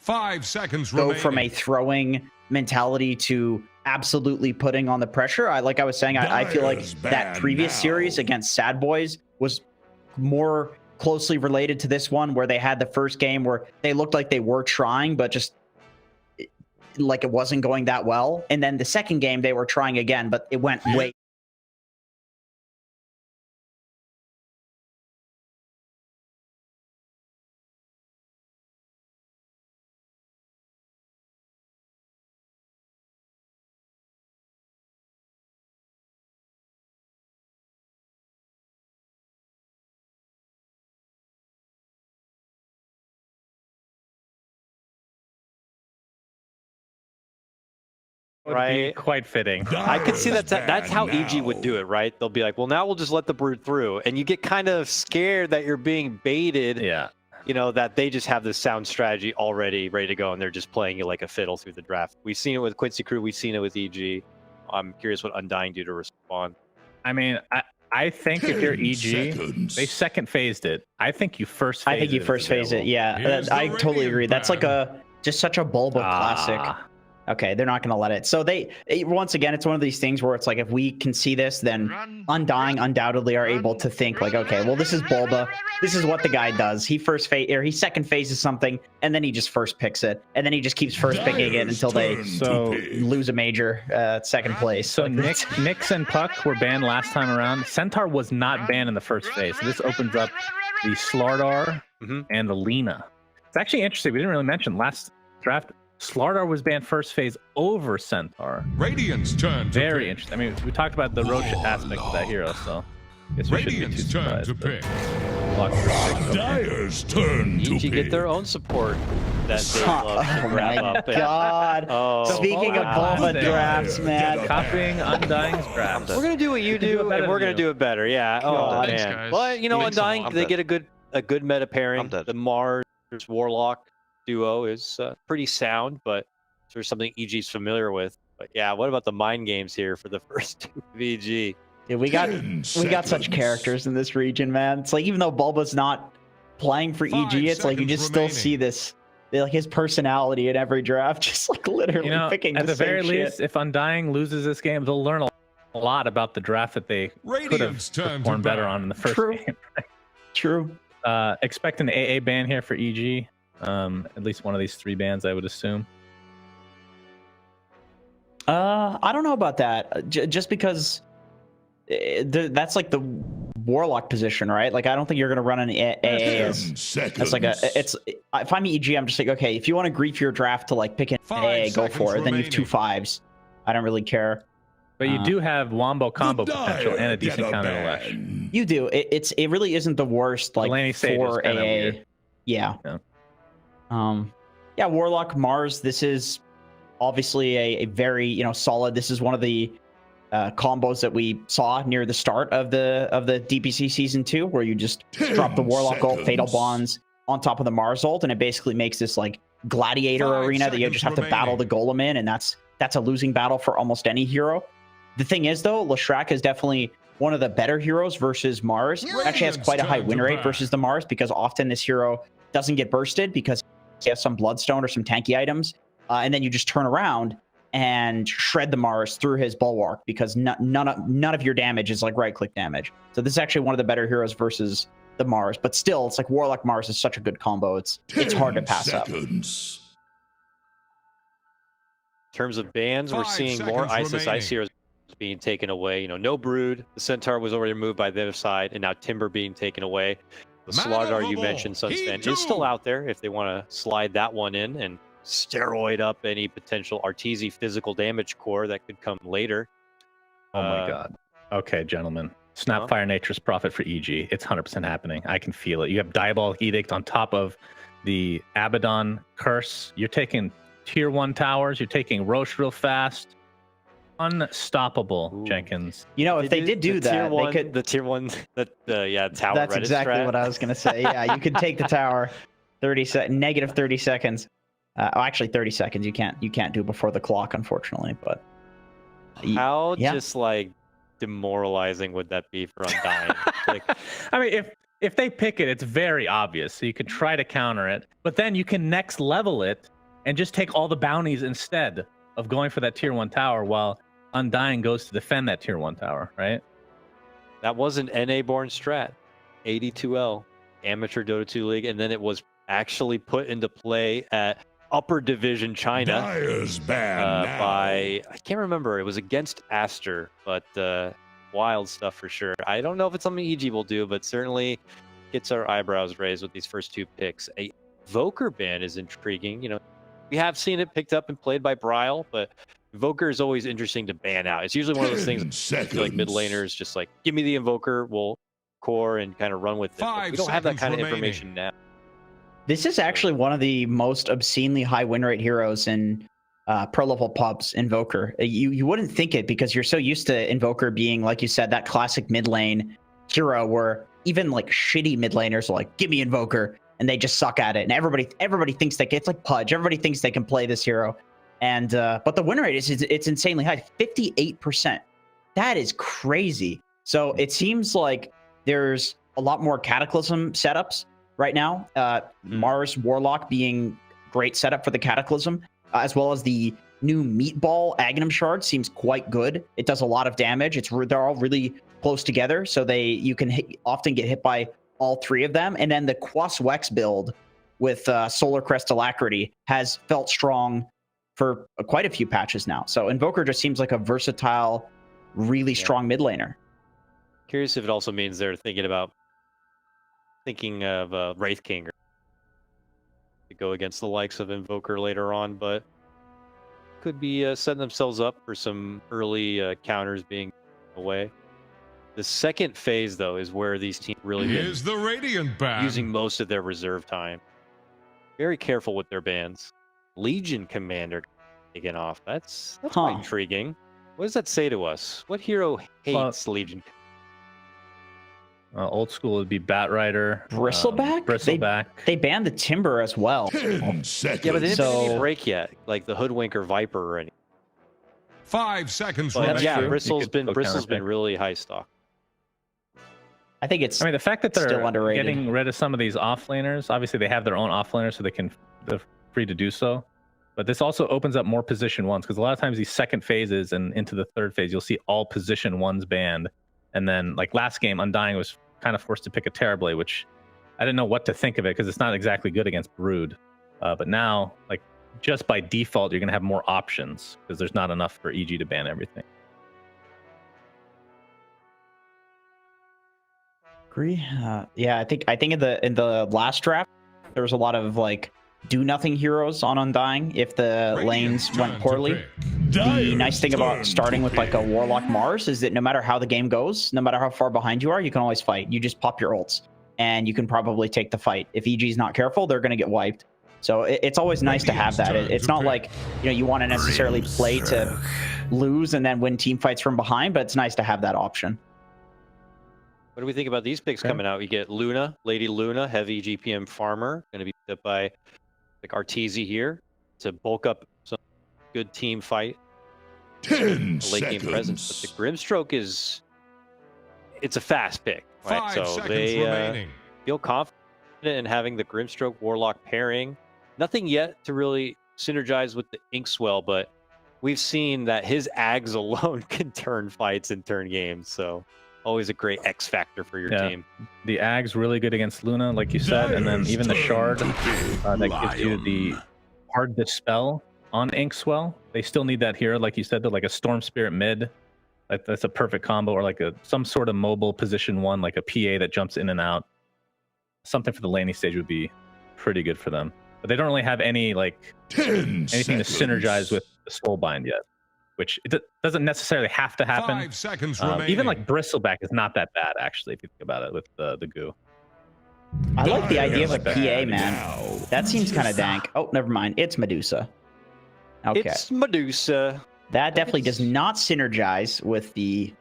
5 seconds go remaining. from a throwing mentality to absolutely putting on the pressure. I was saying, I feel like that previous series against Sad Boys was more closely related to this one, where they had the first game where they looked like they were trying, but just like it wasn't going that well. And then the second game they were trying again, but it went way. Would be Right. quite fitting. I could see Dyer's that's how bad EG would now. do it, right? They'll be like, well, now we'll just let the Brood through. And you get kind of scared that you're being baited, Yeah. you know, that they just have this sound strategy already ready to go and they're just playing it like a fiddle through the draft. We've seen it with Quincy Crew. We've seen it with EG. I'm curious what Undying do to respond. I mean, I think if you're 10 EG, seconds. they second phased it. I think you first phase I think you it if first it's phase it. available. Yeah, Here's the I totally Radiant agree. That's like Brand. just such a Bulba classic. Okay, they're not going to let it. So once again, it's one of these things where it's like, if we can see this, then Undying undoubtedly are able to think like, okay, well, this is Bulba. This is what the guy does. He he second phases something, and then he just first picks it, and then he just keeps first picking it until they lose a major second place. So Like, Nyx and Puck were banned last time around. Centaur was not banned in the first phase. So this opens up the Slardar and the Lina. It's actually interesting. We didn't really mention last draft. Slardar was banned first phase over Centaur. Radiant's turn to Very pick. interesting. I mean, we talked about the Roche aspect of that hero, so I guess we shouldn't be too Radiant's turn surprised. to but pick. block first pick, okay. Dyer's turn to EG pick. get their own support that they love to oh wrap my up. god! Oh, Speaking of wow. Bulba Classic. drafts, man. Copying Undying's draft. We're gonna do what you do it do, better and we're than gonna you. do it better. Yeah. Oh God. Thanks, man. guys. But you know, Thanks a Undying, lot. they get a good meta pairing. I'm dead. The Mars Warlock duo is pretty sound, but there's something EG's familiar with. But yeah, what about the mind games here for the first two VG? Dude, we got 10 such seconds. characters in this region, man. It's like, even though Bulba's not playing for 5 EG, it's like you just seconds still remaining. see this, like his personality in every draft, just like literally You know, picking at the same very shit. least, if Undying loses this game, they'll learn a lot about the draft that they could have Radiant's turn to performed better bat. on in the first True. game. True. Expect an AA ban here for EG. At least one of these 3 bans, I would assume. I don't know about that. Just because that's like the Warlock position, right? Like, I don't think you're gonna run an AA 10 as seconds. like if I'm EG, I'm just like, okay, if you want to grief your draft to like pick an 5 AA, go seconds for it. Then you have 2 remaining. 5s. I don't really care. But you do have Wombo combo The potential and a Dyer get decent counter to ban. Lash. You do. It really isn't the worst like Delaney Sage for is kinda AA. weird. Yeah. Yeah. Yeah, Warlock Mars. This is obviously a very solid. This is one of the combos that we saw near the start of the DPC season 2, where you just 10 drop the Warlock ult, Fatal seconds. Bonds on top of the Mars ult, and it basically makes this like gladiator 5 arena that you seconds just have to battle the golem in, and that's a losing battle for almost any hero. The thing is, though, Leshrac is definitely one of the better heroes versus Mars. Actually has quite a high win rate versus the Mars, because often this hero doesn't get bursted because he has some Bloodstone or some tanky items, and then you just turn around and shred the Mars through his Bulwark, because none of your damage is like right-click damage. So this is actually one of the better heroes versus the Mars. But still, it's like Warlock Mars is such a good combo. It's hard to 10 pass up. seconds. In terms of bans, we're 5 seeing more seconds Isis Ice heroes being taken away. You know, no Brood. The Centaur was already removed by the other side, and now Timber being taken away. The Man Slardar you overboard. mentioned, Sunsfan, He is still too. out there if they want to slide that one in and steroid up any potential Arteezy physical damage core that could come later. Oh my god. Okay, gentlemen. Snapfire Nature's Prophet for EG. It's 100% happening. I can feel it. You have Diabolic Edict on top of the Abaddon Curse. You're taking tier 1 towers. You're taking Roche real fast. Unstoppable, Ooh. Jenkins. You know, if they did do the tier that, one, they could. the tier 1 tower. That's Reddit exactly strat. what I was gonna say. Yeah, you could take the tower, negative 30 seconds. Actually, 30 seconds. You can't do before the clock, unfortunately. But How yeah. just like demoralizing would that be for Undying? Like, I mean, if they pick it, it's very obvious. So you can try to counter it, but then you can next level it and just take all the bounties instead of going for that tier 1 tower while Undying goes to defend that tier 1 tower, right? That was an NA born strat, 82L, Amateur Dota 2 League, and then it was actually put into play at Upper Division China by, I can't remember, it was against Aster, but wild stuff for sure. I don't know if it's something EG will do, but certainly gets our eyebrows raised with these first 2 picks. A Voker ban is intriguing. You know, we have seen it picked up and played by Bryle, but Invoker is always interesting to ban out. It's usually one of those things I feel like mid laners just like, give me the Invoker, we'll core and kind of run with it. We don't have that kind of information now. This is actually one of the most obscenely high win rate heroes in pro level pubs, Invoker. You wouldn't think it because you're so used to Invoker being, like you said, that classic mid lane hero where even like shitty mid laners are like, give me Invoker, and they just suck at it. And everybody thinks that it's like Pudge. Everybody thinks they can play this hero. And but the win rate it's insanely high, 58%. That is crazy. So it seems like there's a lot more Cataclysm setups right now. Mars Warlock being great setup for the Cataclysm, as well as the new Meatball Aghanim Shard seems quite good. It does a lot of damage. They're all really close together, so you can often get hit by all 3 of them. And then the Quas Wex build with Solar Crest Alacrity has felt strong for quite a few patches now. So Invoker just seems like a versatile, really strong mid laner. Curious if it also means they're thinking of Wraith King to go against the likes of Invoker later on, but could be setting themselves up for some early counters being away. The second phase, though, is where these teams really been the Radiant ban. Using most of their reserve time. Very careful with their bans. Legion Commander taken off. That's quite intriguing. What does that say to us? What hero hates Legion? Old school would be Batrider. Bristleback? Bristleback. They banned the Timber as well. 10 seconds. Yeah, but they didn't break yet, like the Hoodwink or Viper or anything. 5 seconds But remaining. yeah, Bristle's been really high stock. I think it's. I mean, the fact that they're still underrated. getting rid of some of these offlaners, obviously they have their own offlaners, so they're free to do so. But this also opens up more position ones, because a lot of times these second phases and into the third phase, you'll see all position ones banned. And then, like last game, Undying was kind of forced to pick a Terrorblade, which I didn't know what to think of it because it's not exactly good against Brood. But now, like just by default, you're gonna have more options because there's not enough for EG to ban everything. Agree. Yeah, I think in the last draft there was a lot of like do nothing heroes on Undying if the lanes went poorly. The nice thing about starting with like a Warlock Mars is that no matter how the game goes, no matter how far behind you are, you can always fight. You just pop your ults and you can probably take the fight. If EG's not careful, they're going to get wiped. So it's always nice to have that. It's not like, you want to necessarily play to lose and then win team fights from behind, but it's nice to have that option. What do we think about these picks coming out? We get Luna, Lady Luna, heavy GPM farmer, going to be picked up by like Arteezy here to bulk up some good team fight. 10 late game presence, but the Grimstroke it's a fast pick, right? 5 So seconds they remaining. feel confident in having the Grimstroke Warlock pairing. Nothing yet to really synergize with the Inkswell, but we've seen that his Ags alone can turn fights and turn games. So always a great X factor for your team. The Ag's really good against Luna, like you said, and then even the Shard that gives you the hard dispel on Inkswell. They still need that hero, like you said, like a Storm Spirit mid. That's a perfect combo, or like some sort of mobile position one, like a PA that jumps in and out. Something for the laning stage would be pretty good for them. But they don't really have any anything to synergize with the Soulbind yet, which it doesn't necessarily have to happen. 5 seconds remaining. Even like Bristleback is not that bad, actually, if you think about it with the goo. I like the idea of a PA, man. That seems kind of dank. Oh, never mind. It's Medusa. Okay. It's Medusa. That definitely does not synergize with the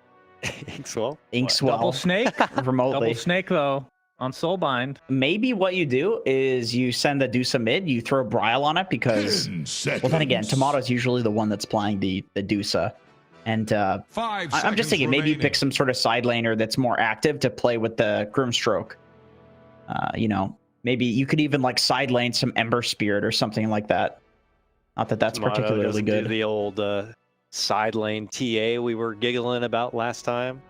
Inkswell. Double Snake? remotely. Double Snake, though, on Soulbind. Maybe what you do is you send the Dusa mid, you throw Bryle on it because, well, then again, Tomato's usually the one that's playing the Dusa. And I'm just thinking maybe you pick some sort of side laner that's more active to play with the Grimstroke. You know, maybe you could even like side lane some Ember Spirit or something like that. Not that that's Tomato particularly doesn't do good. the old side lane TA we were giggling about last time.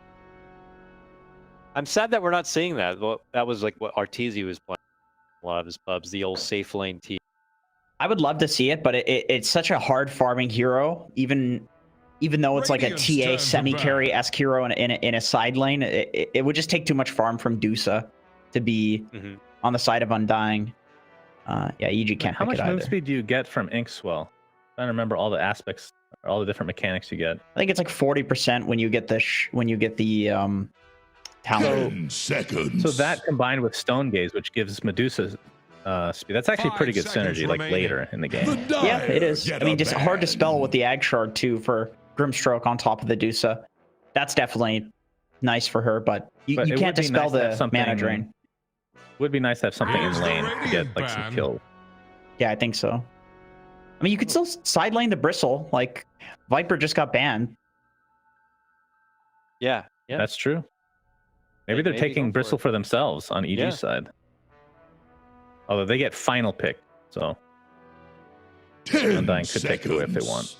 I'm sad that we're not seeing that. Well, that was like what Arteezy was playing a lot of his pubs, the old safe lane TA. I would love to see it, but it's such a hard farming hero. Even though it's like a TA semi-carry-esque hero in a side lane, it would just take too much farm from DOTA to be on the side of Undying. Yeah, EG can't How pick much it move either. speed do you get from Inkswell? I don't remember all the aspects, all the different mechanics you get. I think it's like 40% when you get the talent. 10 seconds. So that combined with Stone Gaze, which gives Medusa speed, that's actually pretty good synergy. Like later in the game. Yeah, it is. I mean, just hard to spell with the Ag Shard too for Grimstroke on top of the DOTA. That's definitely nice for her, but you can't dispel the mana drain. Would be nice to have something in lane to get like some kill. Yeah, I think so. I mean, you could still side lane the Bristle. Like Viper just got banned. Yeah, That's true. Maybe they're taking Bristle for themselves on EG's side. Although they get final pick, so Undying could take it away if they want.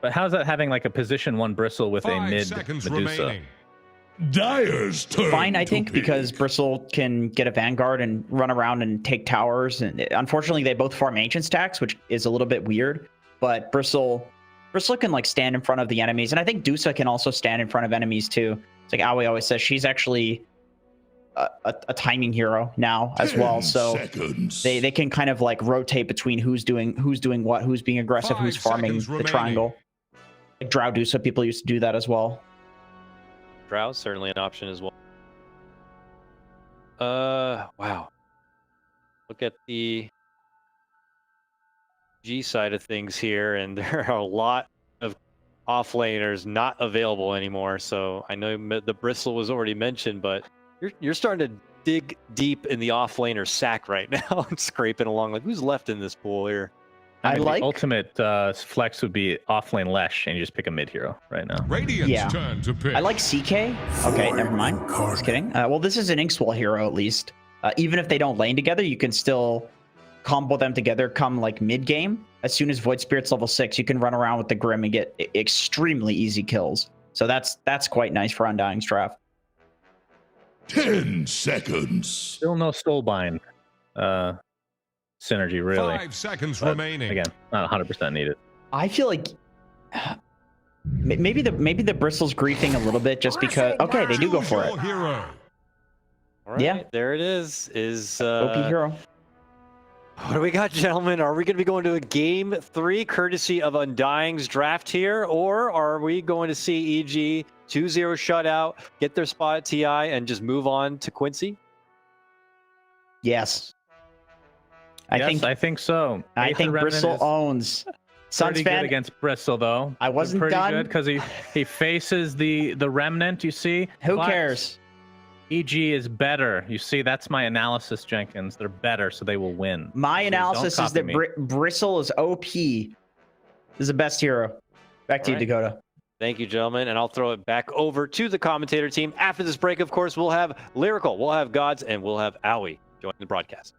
But how's that having like a position 1 Bristle with a mid Medusa? Dire's turn. Fine, I think, because Bristle can get a Vanguard and run around and take towers. And unfortunately, they both farm Ancient stacks, which is a little bit weird. But Bristle can like stand in front of the enemies, and I think DOTA can also stand in front of enemies too. It's like Aoi always says, she's actually a timing hero now as well. So they can kind of like rotate between who's doing what, who's being aggressive, who's farming the triangle. Like Drow DOTA, people used to do that as well. Drow certainly an option as well. Wow. Look at the G side of things here, and there are a lot of offlaners not available anymore. So I know the Bristle was already mentioned, but you're starting to dig deep in the offlaner sack right now and scraping along. Like, who's left in this pool here? I mean, the ultimate flex would be offlane Lesh, and you just pick a mid hero right now. Radiant's turn to pick. I like CK. Okay, never mind. Just kidding. Well, this is an Inkswell hero at least. Even if they don't lane together, you can still combo them together come like mid game. As soon as Void Spirit's level 6, you can run around with the Grim and get extremely easy kills. So that's quite nice for Undying's draft. 10 seconds. Still no Soulbind synergy, really. 5 seconds But remaining. Again, not 100% needed. I feel like maybe the Bristle's griefing a little bit just because. Okay, they do go for it. Hero. All right, Yeah. there it is. OP hero. What do we got, gentlemen? Are we going to be going to a game 3 courtesy of Undying's draft here, or are we going to see EG 2-0 shutout, get their spot at TI, and just move on to Quincy? Yes. I think so. I think Bristle owns. Pretty good against Bristle, though. I wasn't pretty done. good because he faces the remnant. You see, Who But cares? EG is better. You see, that's my analysis, Jenkins. They're better, so they will win. My Please analysis don't is that copy me. Bristle is OP. Is the best hero. Back to you, All right. Dakota. Thank you, gentlemen, and I'll throw it back over to the commentator team. After this break, of course, we'll have Lyrical, we'll have Gods, and we'll have Aoi join the broadcast.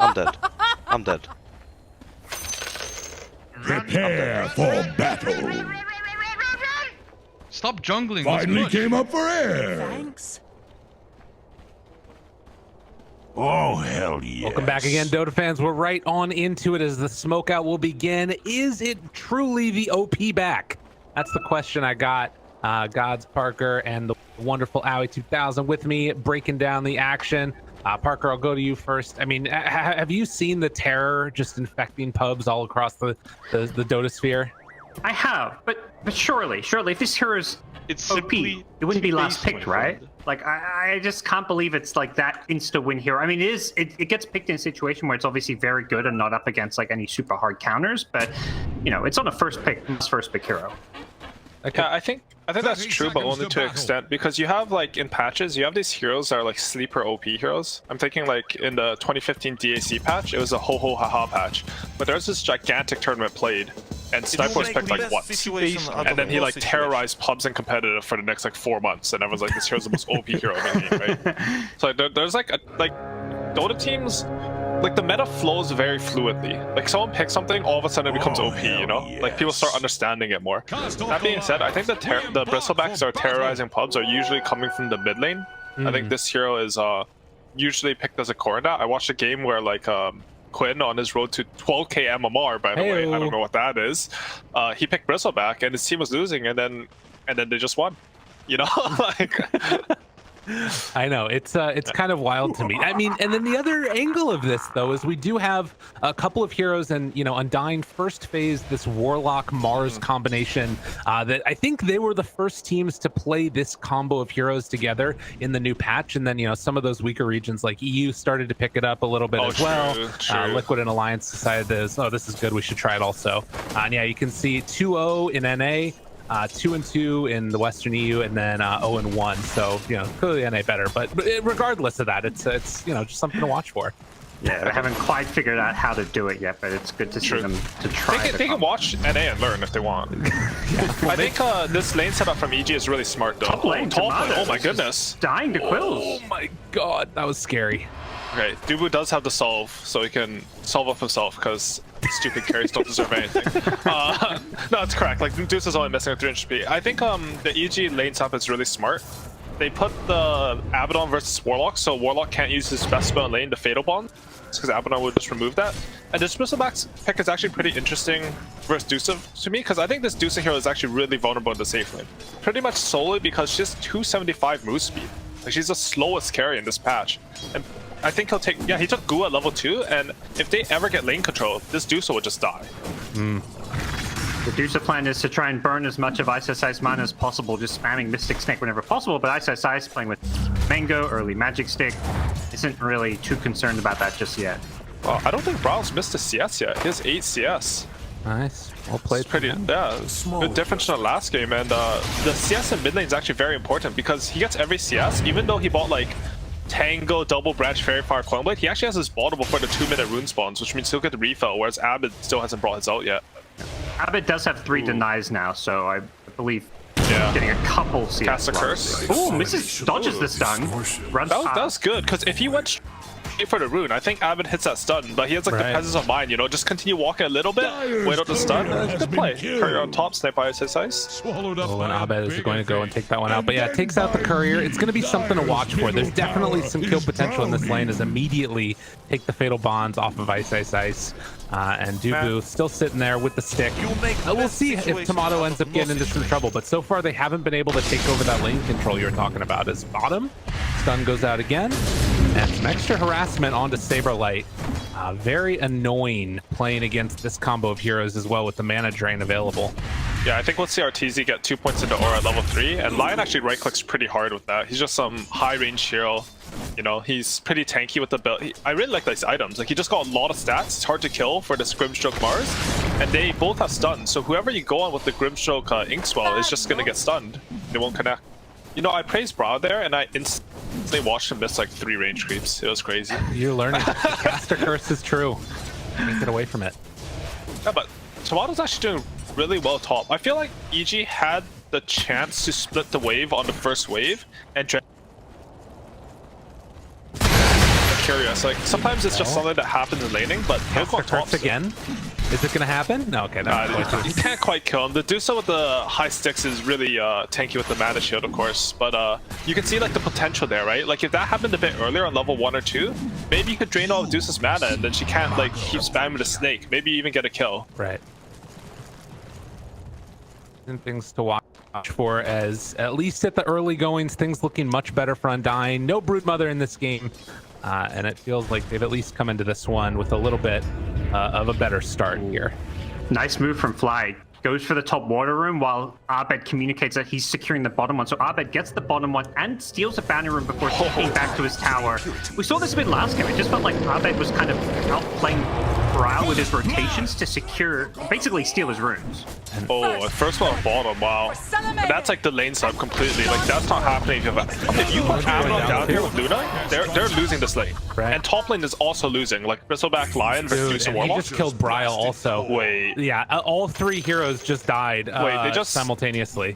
I'm dead. I'm dead. Prepare for battle. Stop jungling. let's Finally push. came up for air. Thanks. Oh, hell yeah. Welcome back again, Dota fans. We're right on into it as the smokeout will begin. Is it truly the OP back? That's the question I got. Gods, Parker, and the wonderful Owie 2000 with me, breaking down the action. Parker, I'll go to you first. I mean, have you seen the terror just infecting pubs all across the Dota sphere? I have, but surely, if this hero's OP, it wouldn't be last picked, right? Like, I just can't believe it's like that insta-win hero. I mean, it gets picked in a situation where it's obviously very good and not up against like any super hard counters, but you know, it's on a first pick hero. Yeah, I think that's true, but only to an extent, because you have like in patches, you have these heroes that are like sleeper OP heroes. I'm thinking like in the 2015 DAC patch, it was a ho ho haha patch, but there's this gigantic tournament played, and Sniper was picked like once, and then he like terrorized pubs in competitive for the next like 4 months, and everyone's like, this hero's the most OP hero in the game, right? So there's like Dota teams. Like, the meta flows very fluidly. Like, someone picks something, all of a sudden it becomes OP, you know? Yes. Like, people start understanding it more. That being said, I think the bristlebacks that are terrorizing pubs are usually coming from the mid lane. I think this hero is usually picked as a core in that. I watched a game where, like, Quinn on his road to 12k MMR, by the way, I don't know what that is. He picked bristleback, and his team was losing, and then they just won. You know? Like... I know, it's kind of wild to me. I mean, and then the other angle of this though is we do have a couple of heroes, and you know, Undying first phase this Warlock Mars combination that I think they were the first teams to play this combo of heroes together in the new patch, and then you know, some of those weaker regions like EU started to pick it up a little bit as well. Liquid and Alliance decided this, oh, this is good, we should try it also. And yeah, you can see 2-0 in NA. 2-2 in the Western EU, and then 0-1. So you know, clearly NA better. But regardless of that, it's you know, just something to watch for. Yeah, they haven't quite figured out how to do it yet, but it's good to see them to try. They can watch NA and learn if they want. I think this lane setup from EG is really smart though. Top lane, oh my goodness. Dying to quills. Oh my god, that was scary. Okay, Dubu does have the solve, so he can solve up himself, because stupid carries don't deserve anything. No, it's correct. Like, Deuce is only missing a 300 HP. I think the EG lane setup is really smart. They put the Abaddon versus Warlock, so Warlock can't use his best spell in lane, the Fatal Bond, because Abaddon would just remove that. And this Bristleback's pick is actually pretty interesting versus Deuce to me, because I think this Deuce hero is actually really vulnerable in the safe lane. Pretty much solely because she has 275 move speed. Like, she's the slowest carry in this patch. And I think he'll take... Yeah, he took Gua at level 2, and if they ever get lane control, this Deuce will just die. The Deuce plan is to try and burn as much of Ice Ice mana as possible, just spamming Mystic Snake whenever possible, but Ice Ice playing with Mango, early Magic Stick, isn't really too concerned about that just yet. Well, I don't think Browse missed a CS yet. He has 8 CS. Nice. Well played. It's pretty, yeah, good difference from the last game, and the CS in mid lane is actually very important, because he gets every CS, even though he bought like Tango, Double Branch, Fairy Fire, Coin Blade, he actually has his bottle before the 2-minute rune spawns, which means he'll get the refill, whereas Abed still hasn't brought his out yet. Abed does have 3 denies now, so I believe getting a couple CS. Cast a curse. Ooh, dodges the stun. Runs that was good, because if he went straight for the rune, I think Abed hits that stun, but he has like the presence of mind, you know, just continue walking a little bit, wait out the stun, good play. Courier on top, snipe by his ice. Oh, and Abed is going to go and take that one out, but yeah, it takes out the Courier. It's going to be something to watch for. There's definitely some kill potential in this lane, as immediately take the Fatal Bonds off of Ice. And Dubu still sitting there with the stick. We'll see if Tomato ends up getting into some trouble, but so far they haven't been able to take over that lane control you're talking about. As bottom, stun goes out again, and some extra harassment onto Saberlight. Very annoying playing against this combo of heroes as well with the mana drain available. Yeah, I think we'll see RTZ get 2 points into aura at level 3, and Lion actually right-clicks pretty hard with that. He's just some high-range hero. You know, he's pretty tanky with the build. I really like these items. Like, he just got a lot of stats. It's hard to kill for this Grimstroke Mars, and they both have stuns. So whoever you go on with the Grimstroke Inkswell is just gonna get stunned. They won't connect. You know, I praised Brow there, and I instantly watched him miss like 3 range creeps. It was crazy. You're learning. Caster Curse is true. Can't get away from it. Yeah, but Tomato's actually doing really well top. I feel like EG had the chance to split the wave on the first wave and curious. Like sometimes it's just something that happens in laning, but he'll go top again. Is it gonna happen? No, okay. You can't quite kill him. The DOTA with the high sticks is really tanky with the mana shield, of course. But you can see like the potential there, right? Like if that happened a bit earlier on level 1 or 2, maybe you could drain all of DOTA's mana, and then she can't like keep spamming the snake. Maybe even get a kill. Right. And things to watch for, as at least at the early goings, things looking much better for Undying. No Broodmother in this game, and it feels like they've at least come into this one with a little bit of a better start here. Nice move from Fly. Goes for the top water room while Abed communicates that he's securing the bottom one. So Abed gets the bottom one and steals the bounty room before taking back to his tower. We saw this a bit last game. It just felt like Abed was kind of outplaying Brow with his rotations to secure, basically steal his runes. Oh, first one bottom, wow. And that's like the lane sub completely. Like that's not happening. If you put Abaddon down here with Luna, they're losing this lane. Right. And top lane is also losing. Like Bristleback Lion versus Dude, Warlock. he just killed Bryle also. Wait. Yeah, all 3 heroes just died. They just simultaneously.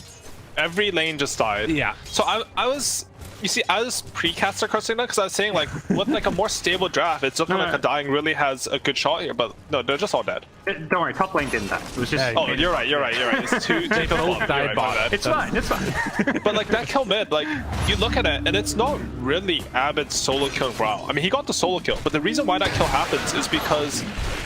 Every lane just died. Yeah. So I was, you see, I was pre-caster cursing that because I was saying like, with like a more stable draft, it's looking like Undying really has a good shot here, but no, they're just all dead. Don't worry, top lane didn't die. It was just. Oh, you're right. It's two both died bottom. It's fine. But like that kill mid, like you look at it and it's not really Abed solo killing Brow. I mean, he got the solo kill, but the reason why that kill happens is because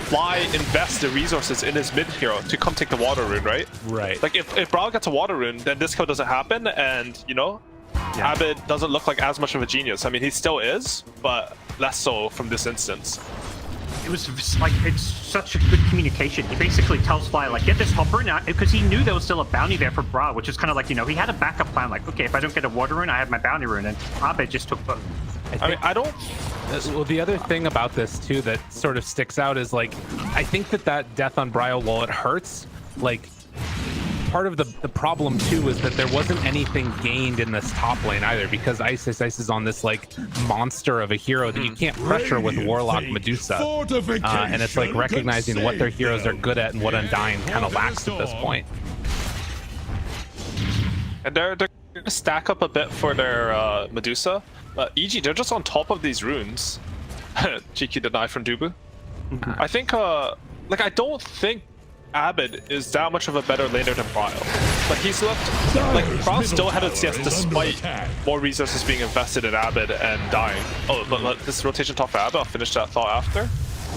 Fly invests the resources in his mid hero to come take the water rune, right? Right. Like if Brow gets a water rune, then this kill doesn't happen, and you know, Abed doesn't look like as much of a genius. I mean, he still is, but less so from this instance. It was like, it's such a good communication. He basically tells Fly, like, get this hopper now, because he knew there was still a bounty there for Bra, which is kind of like, you know, he had a backup plan, like, okay, if I don't get a water rune, I have my bounty rune, and Abed just took both. I mean, I don't... Well, the other thing about this, too, that sort of sticks out is, like, I think that death on Bryle, while it hurts, like, part of the problem, too, is that there wasn't anything gained in this top lane either, because Ice is on this, like, monster of a hero that you can't pressure with Warlock Medusa. And it's, like, recognizing what their heroes are good at and what Undying kind of lacks at this point. And they're going to stack up a bit for their Medusa. EG, they're just on top of these runes. Cheeky deny from Dubu. I think, like, I don't think Abed is that much of a better laner than Bryle. Like, he's looked, like, Bryle's still ahead of CS despite more resources being invested in Abed and dying. Oh, but this rotation top for Abed, I'll finish that thought after.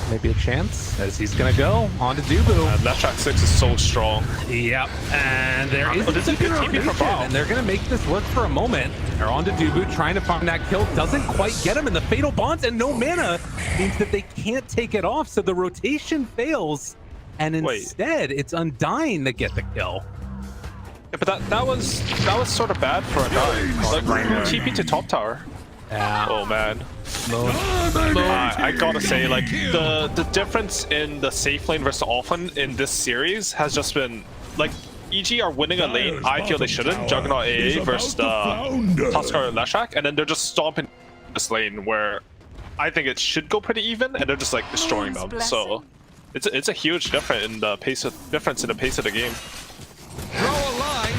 Maybe a chance, as he's gonna go on to Dubu. Left track 6 is so strong. Yep, and there is this is a good TP for Bryle. and they're gonna make this work for a moment. They're on to Dubu, trying to find that kill, doesn't quite get him, and the fatal bonds and no mana means that they can't take it off, so the rotation fails, and instead it's Undying that get the kill. Yeah, but that was sort of bad for Undying. Like, TP to top tower. Yeah. Oh man. I gotta say, like, the difference in the safe lane versus off lane in this series has just been, like, EG are winning a lane I feel they shouldn't. Juggernaut AA versus Tuskar Leshak, and then they're just stomping this lane where I think it should go pretty even, and they're just like destroying them. So it's a huge difference in the pace of the game.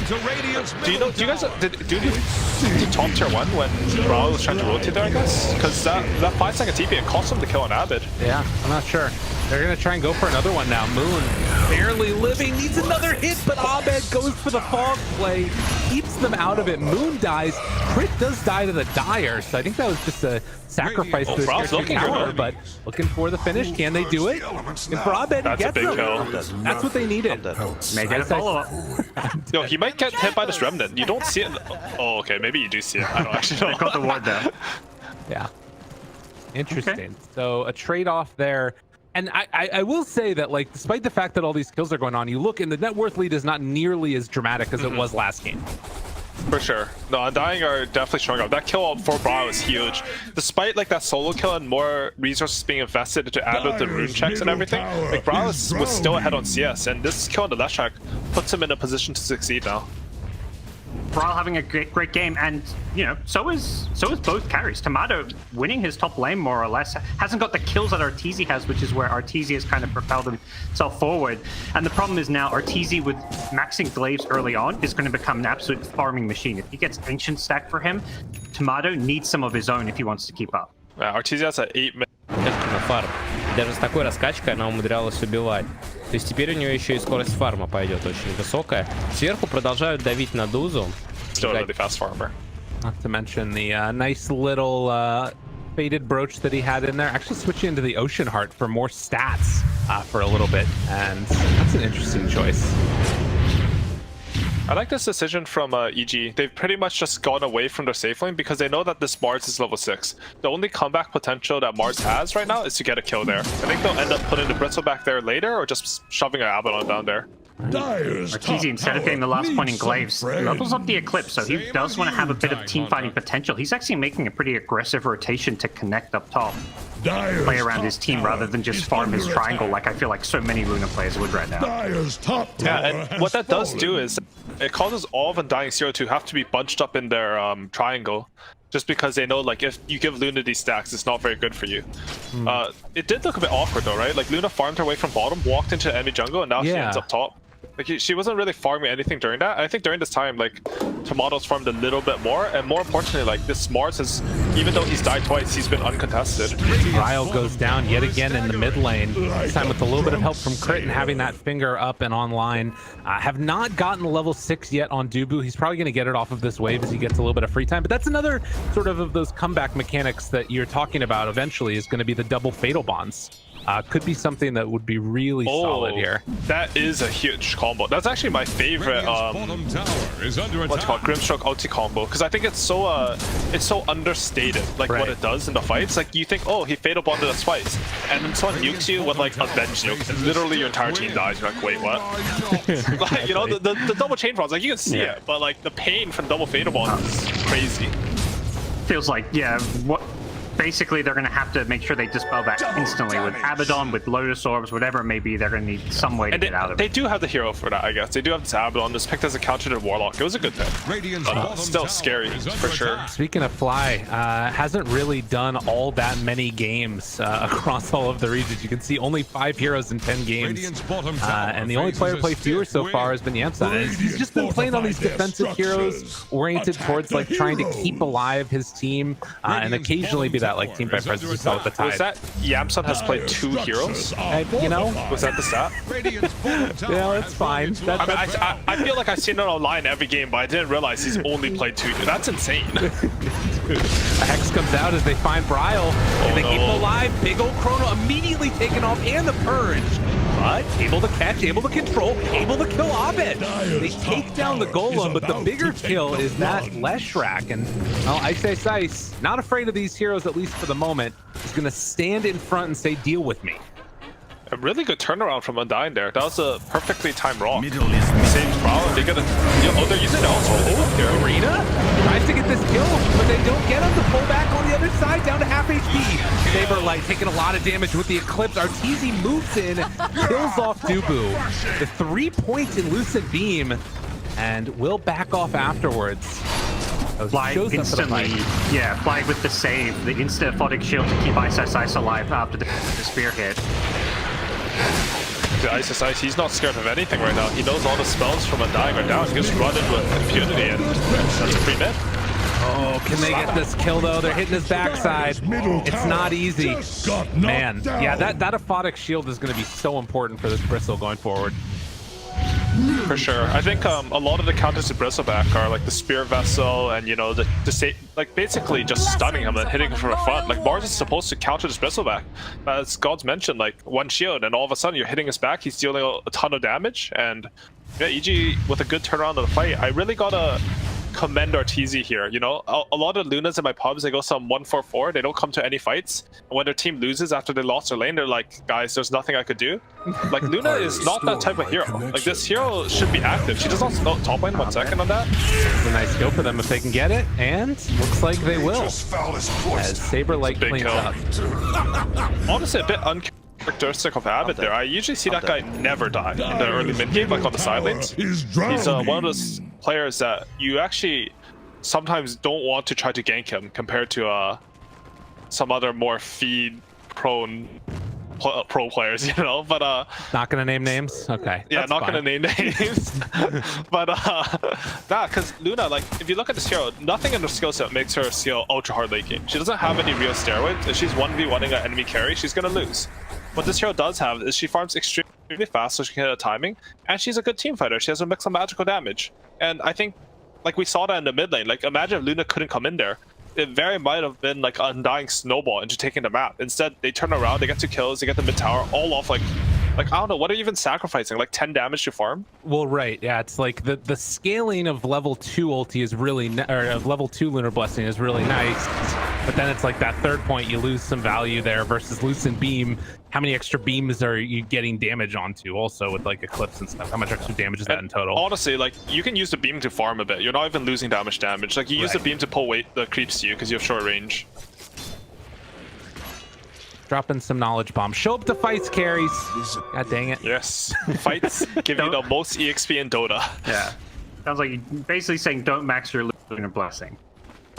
Do you guys do top tier 1 when Brawl was trying to rotate there, I guess? Because that 5-second TP, it cost him to kill an Abed. Yeah, I'm not sure. They're gonna try and go for another one now. Moon barely living, needs another hit, but Abed goes for the fog play, keeps them out of it. Moon dies. Crit does die to the Dire, so I think that was just a sacrifice to his power, but looking for the finish. Can they do it? And for Abed, he gets them. That's what they needed. May get a follow-up. No, he might get hit by this Remnant. You don't see it. Oh, okay, maybe you do see it. I don't actually know. They got the ward there. Yeah. Interesting. Okay. So a trade-off there. And I will say that, like, despite the fact that all these kills are going on, you look and the net worth lead is not nearly as dramatic as it was last game. For sure. No, Undying are definitely showing up. That kill for Brawl was huge. Despite, like, that solo kill and more resources being invested into add with the rune checks and everything, like, Brawl was still ahead on CS, and this kill on the Leshak puts him in a position to succeed now. Brawl having a great game, and you know, so is both carries. Tomato winning his top lane more or less, hasn't got the kills that Arteezy has, which is where Arteezy has kind of propelled himself forward. And the problem is now Arteezy, with maxing glaives early on, is going to become an absolute farming machine. If he gets ancient stack for him, Tomato needs some of his own if he wants to keep up. Yeah, Artesia's at 8 minutes. На фарм. И даже с такой раскачкой она умудрялась убивать. То есть теперь у нее еще и скорость фарма пойдет очень высокая. Сверху продолжают давить на Дузу. Still a really fast farmer. Not to mention the nice little faded brooch that he had in there. Actually switching into the Ocean Heart for more stats for a little bit. And that's an interesting choice. I like this decision from EG. They've pretty much just gone away from their safe lane because they know that this Mars is level 6. The only comeback potential that Mars has right now is to get a kill there. I think they'll end up putting the Brittle back there later or just shoving an Abaddon down there. Arteezy, instead of getting the last point in Glaives, levels up the Eclipse, so he does want to have a bit of team fighting potential. He's actually making a pretty aggressive rotation to connect up top. Play around his team rather than just farm his triangle like I feel like so many Luna players would right now. Yeah, and what that does do is it causes all of Undying Zero to have to be bunched up in their triangle. Just because they know, like, if you give Luna these stacks, it's not very good for you. It did look a bit awkward, though, right? Like, Luna farmed her way from bottom, walked into enemy jungle, and now she ends up top. Like, she wasn't really farming anything during that. And I think during this time, like, Tomatoes farmed a little bit more. And more importantly, like, this Mars has, even though he's died twice, he's been uncontested. Ryle goes down yet again in the mid lane. This time with a little bit of help from Crit and having that finger up and online. Have not gotten level 6 yet on Dubu. He's probably going to get it off of this wave as he gets a little bit of free time. But that's another sort of those comeback mechanics that you're talking about eventually is going to be the double Fatal Bonds. Could be something that would be really solid here. That is a huge combo. That's actually my favorite what's it called, Grimstroke ulti combo, because I think it's so understated, like what it does in the fights. Like you think, oh, he fatal bonded us twice, and then someone nukes you with like a bench nuke, and literally your entire team dies. You're like, wait, what? Like, you know, the double chain frogs, like you can see it, but like the pain from double fatal bond is crazy. Feels like, yeah, what basically they're going to have to make sure they dispel that instantly with Abaddon, with Lotus Orbs, whatever it may be. They're going to need some way to get out of it. They do have the hero for that, I guess. They do have this Abaddon. This picked as a counter to Warlock. It was a good pick, but still scary for sure. Speaking of Fly, hasn't really done all that many games across all of the regions. You can see only 5 heroes in 10 games, and the only player to play fewer so far has been Yamsa. He's just been playing on these defensive heroes oriented towards like trying to keep alive his team and occasionally be that like team fight presence we saw with the Tide. Was that Yamsun has played 2 heroes? You know, was that the stat? Yeah, that's fine. I feel like I've seen it online every game, but I didn't realize he's only played 2. That's insane. A Hex comes out as they find Bryle, and they keep him alive. Big old Chrono immediately taken off, and the Purge. But able to catch, able to control, able to kill Abed. They take down the Golem, but the bigger kill is that Leshrac. And well, Ice, not afraid of these heroes, at least for the moment. He's going to stand in front and say, deal with me. A really good turnaround from Undying there. That was a perfectly timed rock. Saves Bryle, and they get a... Oh, they're using it. Arena tries to get this kill, but they don't get him to pull back on the other side, down to half HP. Saberlight taking a lot of damage with the Eclipse. Arteezy moves in, kills off Dubu. The 3 points in Lucid Beam, and will back off afterwards. Fly instantly, Fly with the save, the insta-photic shield to keep Ice alive after the spear hit. The Ice, he's not scared of anything right now. He knows all the spells from Undying are down. He just run in with impunity, and that's a free mid. Oh, can they get this kill though? They're hitting his backside. It's not easy. Man, yeah, that aphotic shield is going to be so important for this Bristle going forward. For sure. I think a lot of the counters to Bristleback are like the Spear Vessel and, you know, like basically just stunning him and hitting him from the front. Like Mars is supposed to counter this Bristleback. As God's mentioned, like one shield and all of a sudden you're hitting his back, he's dealing a ton of damage. And yeah, EG with a good turnaround of the fight. I really gotta commend Arteezy here. You know, a lot of Lunas in my pubs, they go some 1-4-4, they don't come to any fights, and when their team loses after they lost their lane, they're like, guys, there's nothing I could do. Like Luna is not that type of hero. Like this hero should be active. She does not top lane 1 second on that. It's a nice kill for them if they can get it, and looks like they will as Saberlight cleans up. Honestly, a bit uncharacteristic of Abbott there. I usually see that guy never die in the early mid game, like on the side lanes. He's one of those players that you actually sometimes don't want to try to gank him compared to some other more feed prone pro players, you know. But not gonna name names. Okay. Yeah, not gonna name names. But nah, because Luna, like, if you look at this hero, nothing in her skill set makes her skill ultra hard late game. She doesn't have any real steroids. If she's 1v1ing an enemy carry, she's gonna lose. What this hero does have is she farms extremely fast, so she can hit a timing, and she's a good team fighter. She has a mix of magical damage, and I think, like, we saw that in the mid lane. Like, imagine if Luna couldn't come in there. It very might have been like Undying snowball into taking the map. Instead, they turn around, they get 2 kills, they get the mid tower, all off like I don't know, what are you even sacrificing? Like 10 damage to farm? Well, right, yeah, it's like the scaling of level 2 ulti is really, or of level 2 Lunar Blessing is really nice, but then it's like that third point, you lose some value there versus Lucent Beam. How many extra beams are you getting damage onto also with like Eclipse and stuff? How much extra damage is that in total? Honestly, like, you can use the beam to farm a bit. You're not even losing damage. Like, you use the beam to pull weight the creeps to you because you have short range. Dropping some knowledge bombs. Show up to fights, carries. God dang it. Yes. Fights give you the most EXP in Dota. Yeah. Sounds like you're basically saying don't max your Lunar Blessing.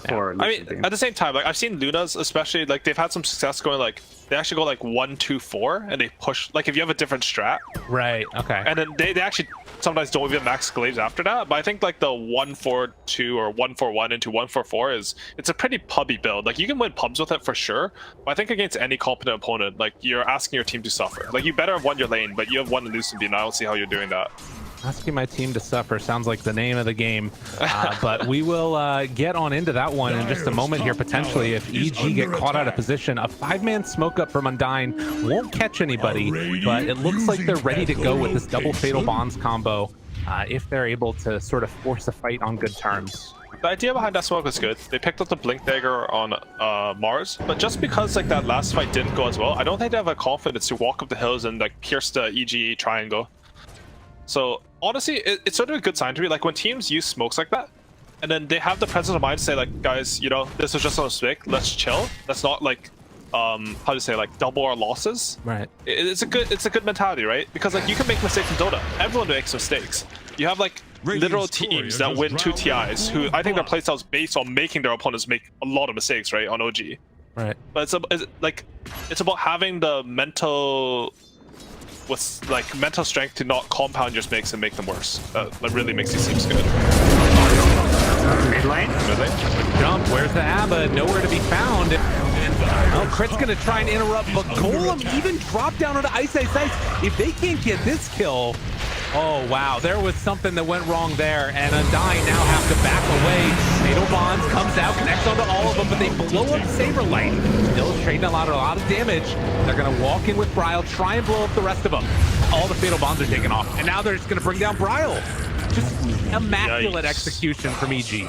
I mean, at the same time, like, I've seen Lunas, especially, like, they've had some success going, like, they actually go like 1-2-4 and they push, like, if you have a different strat. Right, okay. And then they actually sometimes don't even max glaives after that. But I think like the 1-4-2 or 1-4-1 into 1-4-4 it's a pretty pubby build. Like, you can win pubs with it for sure. But I think against any competent opponent, like, you're asking your team to suffer. Like, you better have won your lane, but you have won the Lucent Beam. I don't see how you're doing that. Asking my team to suffer sounds like the name of the game, but we will get on into that one in just a moment here, potentially. If EG get caught out of position, a 5-man smoke up from Undying won't catch anybody, but it looks like they're ready to go with this double Fatal Bonds combo if they're able to sort of force a fight on good terms. The idea behind that smoke was good. They picked up the Blink Dagger on Mars, but just because like that last fight didn't go as well, I don't think they have a confidence to walk up the hills and like pierce the EG triangle. So honestly, it's sort of a good sign to me. Like, when teams use smokes like that, and then they have the presence of mind to say, like, guys, you know, this was just a mistake. Let's chill. Let's not like, how to say, like, double our losses. Right. It's a good mentality, right? Because like, you can make mistakes in Dota. Everyone makes mistakes. You have like literal teams that win 2 TIs who I think their playstyle is based on making their opponents make a lot of mistakes, right, on OG. Right. But it's about having the mental. With like mental strength to not compound your mistakes and make them worse. That really makes these teams good. Mid lane. Jump. Where's the nAgA? Nowhere to be found. Oh, Crit's gonna try and interrupt, but Golem even dropped down onto Ice. If they can't get this kill, oh wow, there was something that went wrong there, and Undying now have to back away. Fatal Bonds comes out, connects onto all of them, but they blow up Saberlight. Still trading a lot of damage. They're gonna walk in with Bryle, try and blow up the rest of them. All the Fatal Bonds are taken off, and now they're just gonna bring down Bryle. Just immaculate execution from EG.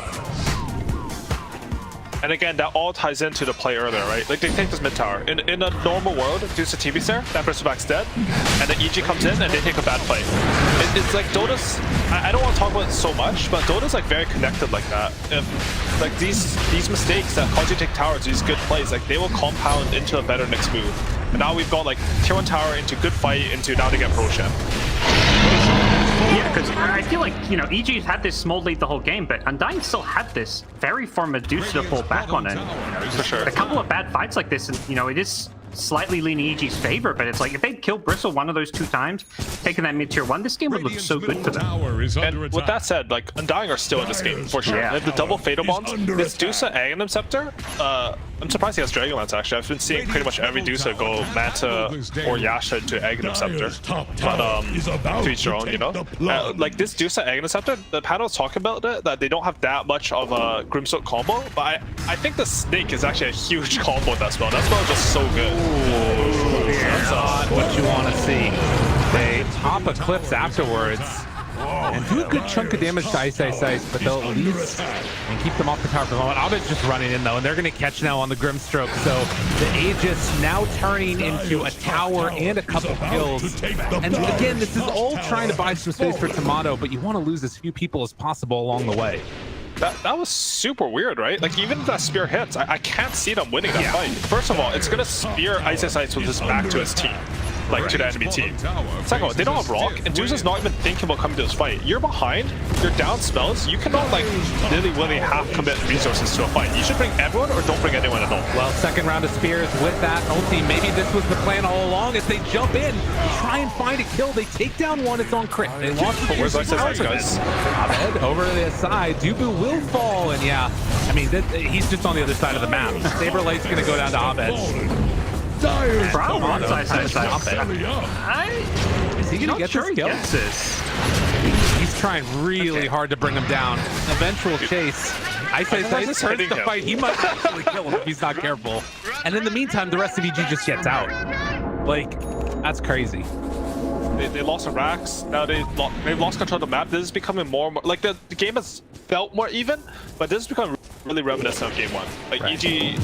And again, that all ties into the play earlier, right? Like, they take this mid tower. In a normal world, due to TV there, that Bristleback's dead, and then EG comes in and they take a bad play. It's like Dota's, I don't want to talk about it so much, but Dota's like very connected like that. If like these mistakes that cause you to take towers, these good plays, like they will compound into a better next move. And now we've got like tier 1 tower into good fight into now to get pro champ. Yeah, because I feel like, you know, EG's had this small lead the whole game, but Undying still had this very far Medusa to fall back on it. For sure. A couple of bad fights like this, and, you know, it is slightly leaning EG's favor, but it's like if they'd killed Bristle one of those 2 times, taking that mid tier 1, this game would look so good for them. And with that said, like, Undying are still in this game for sure. Yeah. They have the double Fatal Bonds. This Dusa Aghanim Scepter, I'm surprised he has Dragonlance actually. I've been seeing pretty much every Dusa go Manta or Yasha to Aghanim Scepter. But to each their own, you know? Like this Dusa Aghanim Scepter, the panel was talking about it, that they don't have that much of a Grimstroke combo, but I think the Snake is actually a huge combo with that spell. That spell is just so good. That's not what you want to see. They pop Eclipse afterwards and do a good chunk of damage to Ice, but they'll at least and keep them off the tower for the moment. Abed's just running in though, and they're going to catch now on the Grimstroke. So the Aegis now turning into a tower and a couple kills. And again, this is all trying to buy some space for Tomato, but you want to lose as few people as possible along the way. That was super weird, right? Like, even if that spear hits, I can't see them winning that fight. First of all, it's gonna spear Ice with his back to his team. like to the enemy team. Second one, they don't have rock, and Zeus is not even thinking about coming to this fight. You're behind, you're down spells, you cannot like willy half commit resources to a fight. You should bring everyone or don't bring anyone at all. Well, second round of spears with that ulti. Maybe this was the plan all along. As they jump in, try and find a kill. They take down one. It's on crit. They lost. Where's Ice, guys? Abed over to the side. Dubu will fall, and yeah, I mean he's just on the other side of the map. Saberlight's gonna go down to Abed. Is he gonna get this kill? He's trying really hard to bring him down. Eventual chase. Ice starts the fight. He might actually kill him if he's not careful. And in the meantime, the rest of EG just gets out. Like, that's crazy. They lost the racks. Now they've lost control of the map. This is becoming more and more like the game has felt more even, but this has become really reminiscent of game 1. Like EG,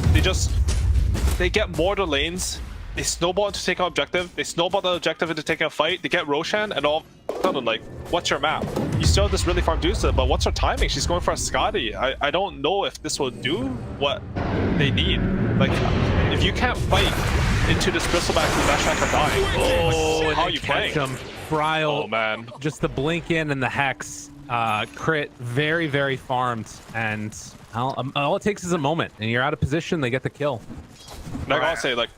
they get more to lanes. They snowball into taking an objective. They snowball the objective into taking a fight. They get Roshan, and all of a sudden, like, what's your map? You still have this really farm DOTA, but what's her timing? She's going for a Scotty. I don't know if this will do what they need. Like, if you can't fight into this bristleback who Lashak are dying, oh, how are you playing? Bryle, oh man, just the blink in and the hex, crit, very farmed, and all it takes is a moment, and you're out of position. They get the kill. Now I gotta say, like,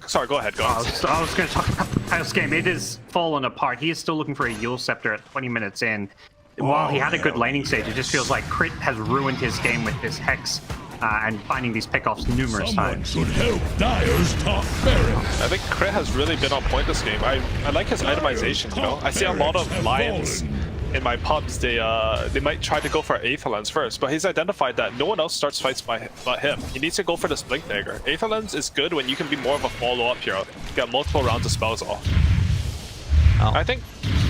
sorry, go ahead. I was going to talk about the past game. It is fallen apart. He is still looking for a Yule Scepter at 20 minutes in. While he had a good laning stage, it just feels like Crit has ruined his game with this Hex and finding these pickoffs numerous times. Should help Dyer's top barracks. I think Crit has really been on point this game. I like his itemization, you know? I see a lot of Lions in my pubs. They might try to go for Aetherlands first, but he's identified that no one else starts fights but him. He needs to go for this Blink Dagger. Aetherlands is good when you can be more of a follow-up hero. Get multiple rounds of spells off. I think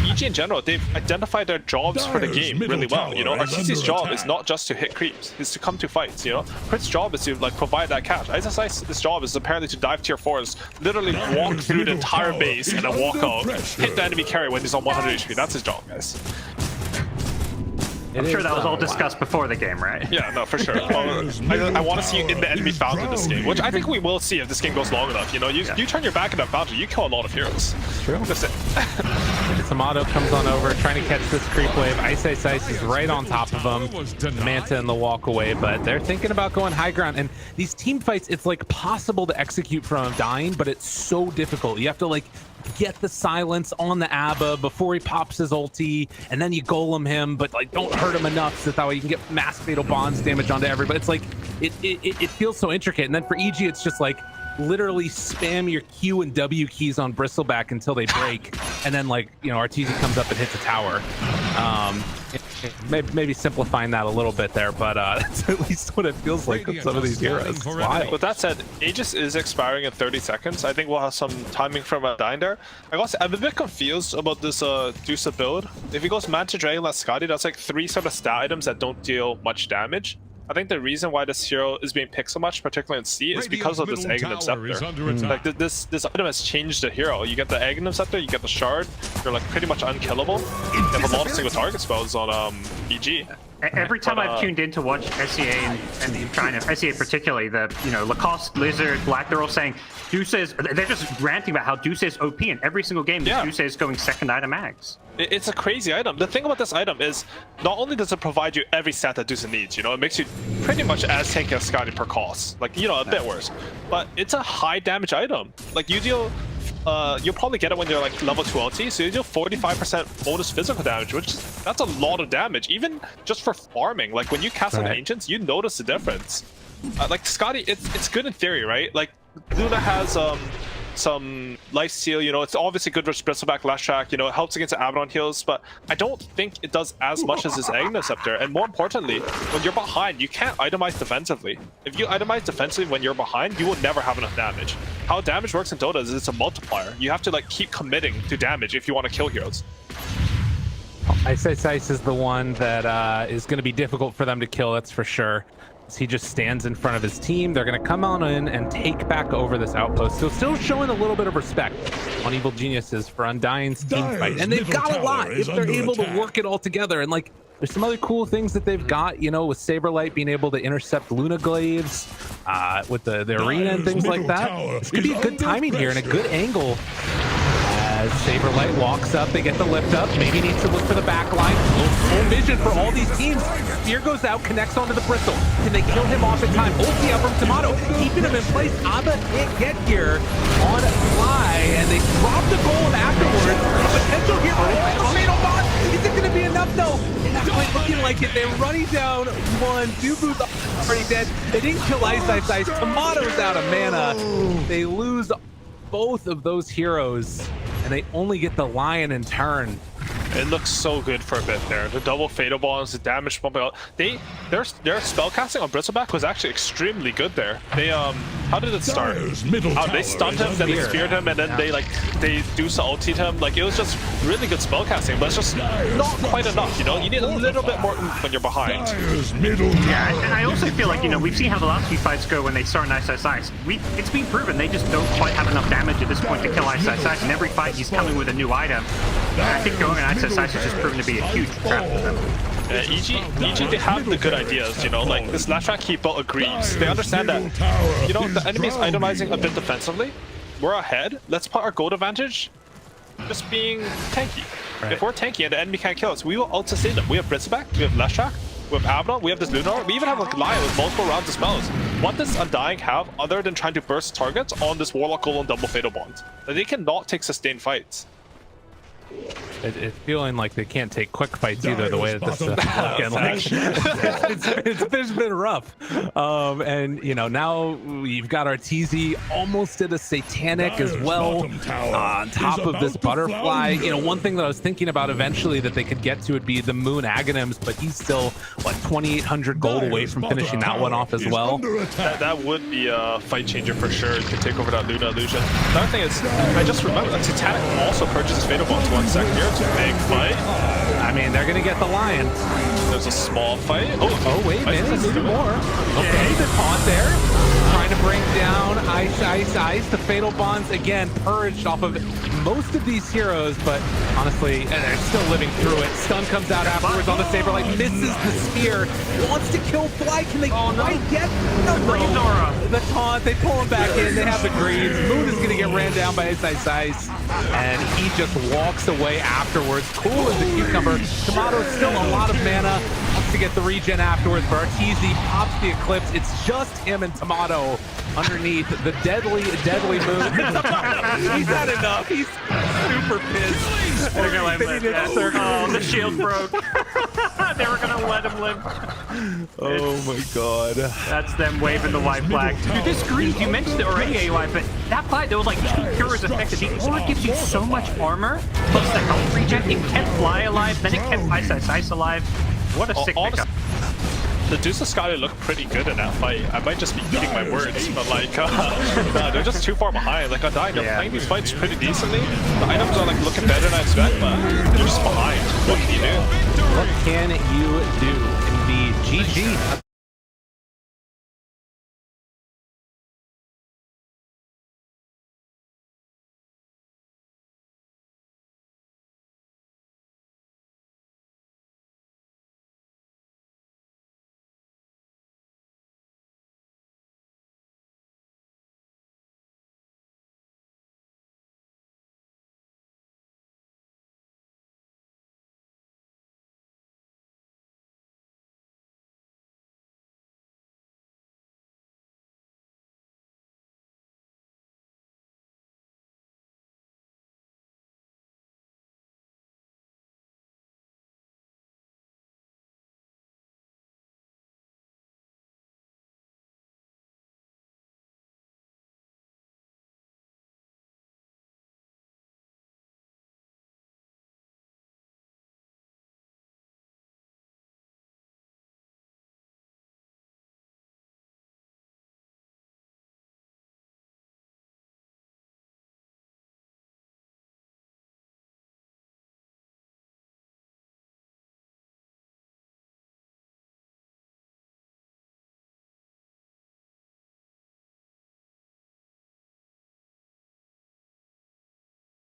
EG in general, they've identified their jobs for the game really well. You know, Arteezy's job is not just to hit creeps, it's to come to fights, you know? Crit's job is to like provide that catch. Ice's job is apparently to dive tier 4s, literally walk through the entire base and then walk out, hit the enemy carry when he's on 100 HP. That's his job, guys. I'm sure that was all discussed before the game, right? Yeah, no, for sure. I want to see you in the enemy foundry this game, which I think we will see if this game goes long enough. You know, you turn your back in that foundry, you kill a lot of heroes. True. That's it. Tomato comes on over, trying to catch this creep wave. Ice is right on top of him. Manta in the walk away, but they're thinking about going high ground. And these team fights, it's like possible to execute from dying, but it's so difficult. You have to like get the silence on the ABBA before he pops his ulti, and then you golem him, but like don't hurt him enough so that way you can get mass fatal bonds damage onto everybody. It's like it feels so intricate. And then for EG, it's just like literally spam your Q and W keys on Bristleback until they break, and then like, you know, Arteezy comes up and hits a tower. Maybe simplifying that a little bit there, but that's at least what it feels like with some of these heroes. It's wild. With that said, Aegis is expiring in 30 seconds. I think we'll have some timing from Dying there. I'm a bit confused about this DOTA build. If he goes Manta Dragon, that's Scotty, that's like 3 sort of stat items that don't deal much damage. I think the reason why this hero is being picked so much, particularly in C, is because of this Aghanim Scepter. Like this item has changed the hero. You get the Aghanim Scepter, you get the Shard, you're like pretty much unkillable. You have a lot of single target spells on EG. Every time I've tuned in to watch SEA and China, SEA particularly, the Lacoste, Lizard, Black, they're all saying DOTA is, they're just ranting about how DOTA is OP, and every single game DOTA is going second item mags. It's a crazy item. The thing about this item is not only does it provide you every stat that DOTA needs, you know, it makes you pretty much as tanky as Scotty per cost, like, you know, a bit worse, but it's a high damage item. Like you deal, you'll probably get it when you're like level 2 LT, so you deal 45% bonus physical damage, which that's a lot of damage, even just for farming. Like when you cast on Ancients, you notice the difference. Like Scotty, it's good in theory, right? Like Luna has some life steal, you know, it's obviously good for Bristleback, Lashak, you know, it helps against the Abaddon heals, but I don't think it does as much as this Aghanim Scepter. And more importantly, when you're behind, you can't itemize defensively. If you itemize defensively when you're behind, you will never have enough damage. How damage works in Dota is it's a multiplier. You have to like keep committing to damage if you want to kill heroes. Ice is the one that is going to be difficult for them to kill, that's for sure. He just stands in front of his team. They're going to come on in and take back over this outpost. So still showing a little bit of respect on Evil Geniuses for Undying's team fight. And they've got a lot if they're able to work it all together. And like, there's some other cool things that they've got, you know, with Saberlight being able to intercept Luna Glaives, with the arena and things like that. This could be a good timing here and a good angle. As Saberlight walks up, they get the lift up. Maybe needs to look for the back line. Full vision for all these teams. Spear goes out, connects onto the Bristle. Can they kill him off in time? Ulti out from Tomato, keeping him in place. Aba can't get here on Fly, and they drop the gold afterwards. A potential here for the fatal bot. Is it going to be enough though? Not quite looking like it. They're running down one. Dubu's already dead. They didn't kill Ice. Tomato's out of mana. They lose both of those heroes, and they only get the Lion in turn. It looks so good for a bit there. The double fatal bombs, the damage pumping out. Their spellcasting on Bristleback was actually extremely good there. They how did it start? They stunned him, then they speared him, and then they do ultied him. Like, it was just really good spellcasting, but it's just not quite enough, you know? You need a little bit more oomph when you're behind. Yeah, and I also feel like, you know, we've seen how the last few fights go when they start an Ice. It's been proven they just don't quite have enough damage at this point to kill Ice. And every fight he's coming with a new item. And I think going on Ice has just proven to be a huge trap for them. EG, they have the good ideas, you know, like this Lashrak Keeper agrees. They understand that, you know, the enemy's itemizing a bit defensively. We're ahead. Let's put our gold advantage just being tanky. Right. If we're tanky and the enemy can't kill us, we will out-sustain them. We have Bristleback, we have Lashrak, we have Abaddon, we have this Lunar, we even have a Lion with multiple rounds of spells. What does Undying have other than trying to burst targets on this Warlock Golem double Fatal Bond? They cannot take sustained fights. It's feeling like they can't take quick fights either, the way that this looking. Like, it's been rough. And, you know, now we've got our TZ almost at a Satanic as well, on top of this Butterfly. You know, one thing that I was thinking about eventually that they could get to would be the Moon Aghanims, but he's still, what, 2,800 gold away from finishing that one off as well. That would be a fight changer for sure. You can take over that Luna illusion. The other thing is, I just remember that Satanic also purchases Fatal Bonds 1 second here. It's a big fight. I mean, they're gonna get the Lion. There's a small fight. Oh wait, man, there's even more. Okay, they're caught there. Trying to bring down Ice. The Fatal Bonds, again, purged off of most of these heroes, but honestly, they're still living through it. Stun comes out afterwards on the Saberlight, misses the spear, wants to kill Fly. Can they quite get the taunt? They pull him back in. They have the greens. Moon is gonna get ran down by Ice, and he just walks away afterwards. Cool as a cucumber. Tomato's still a lot of mana. Wants to get the regen afterwards, but Arteezy pops the Eclipse. It's just him and Tomato underneath the deadly Moon. He's had enough. He's super pissed. They're gonna let him live. Oh, the shield broke. They were gonna let him live. Oh my god. That's them waving the white flag. Dude, this green, you mentioned it already, AY, but that fight, there was like 2 cures effective. So it gives you so much armor, plus the health regen. It kept Fly alive, then it kept Ice alive. What a sick pickup. The Deuce of Skyler looked pretty good in that fight. I might just be eating my words, but like, they're just too far behind. Like, Undying, they're playing these fights pretty decently. The items are like looking better than I expect, but they're just behind. What can you do? What can you do? Indeed. GG.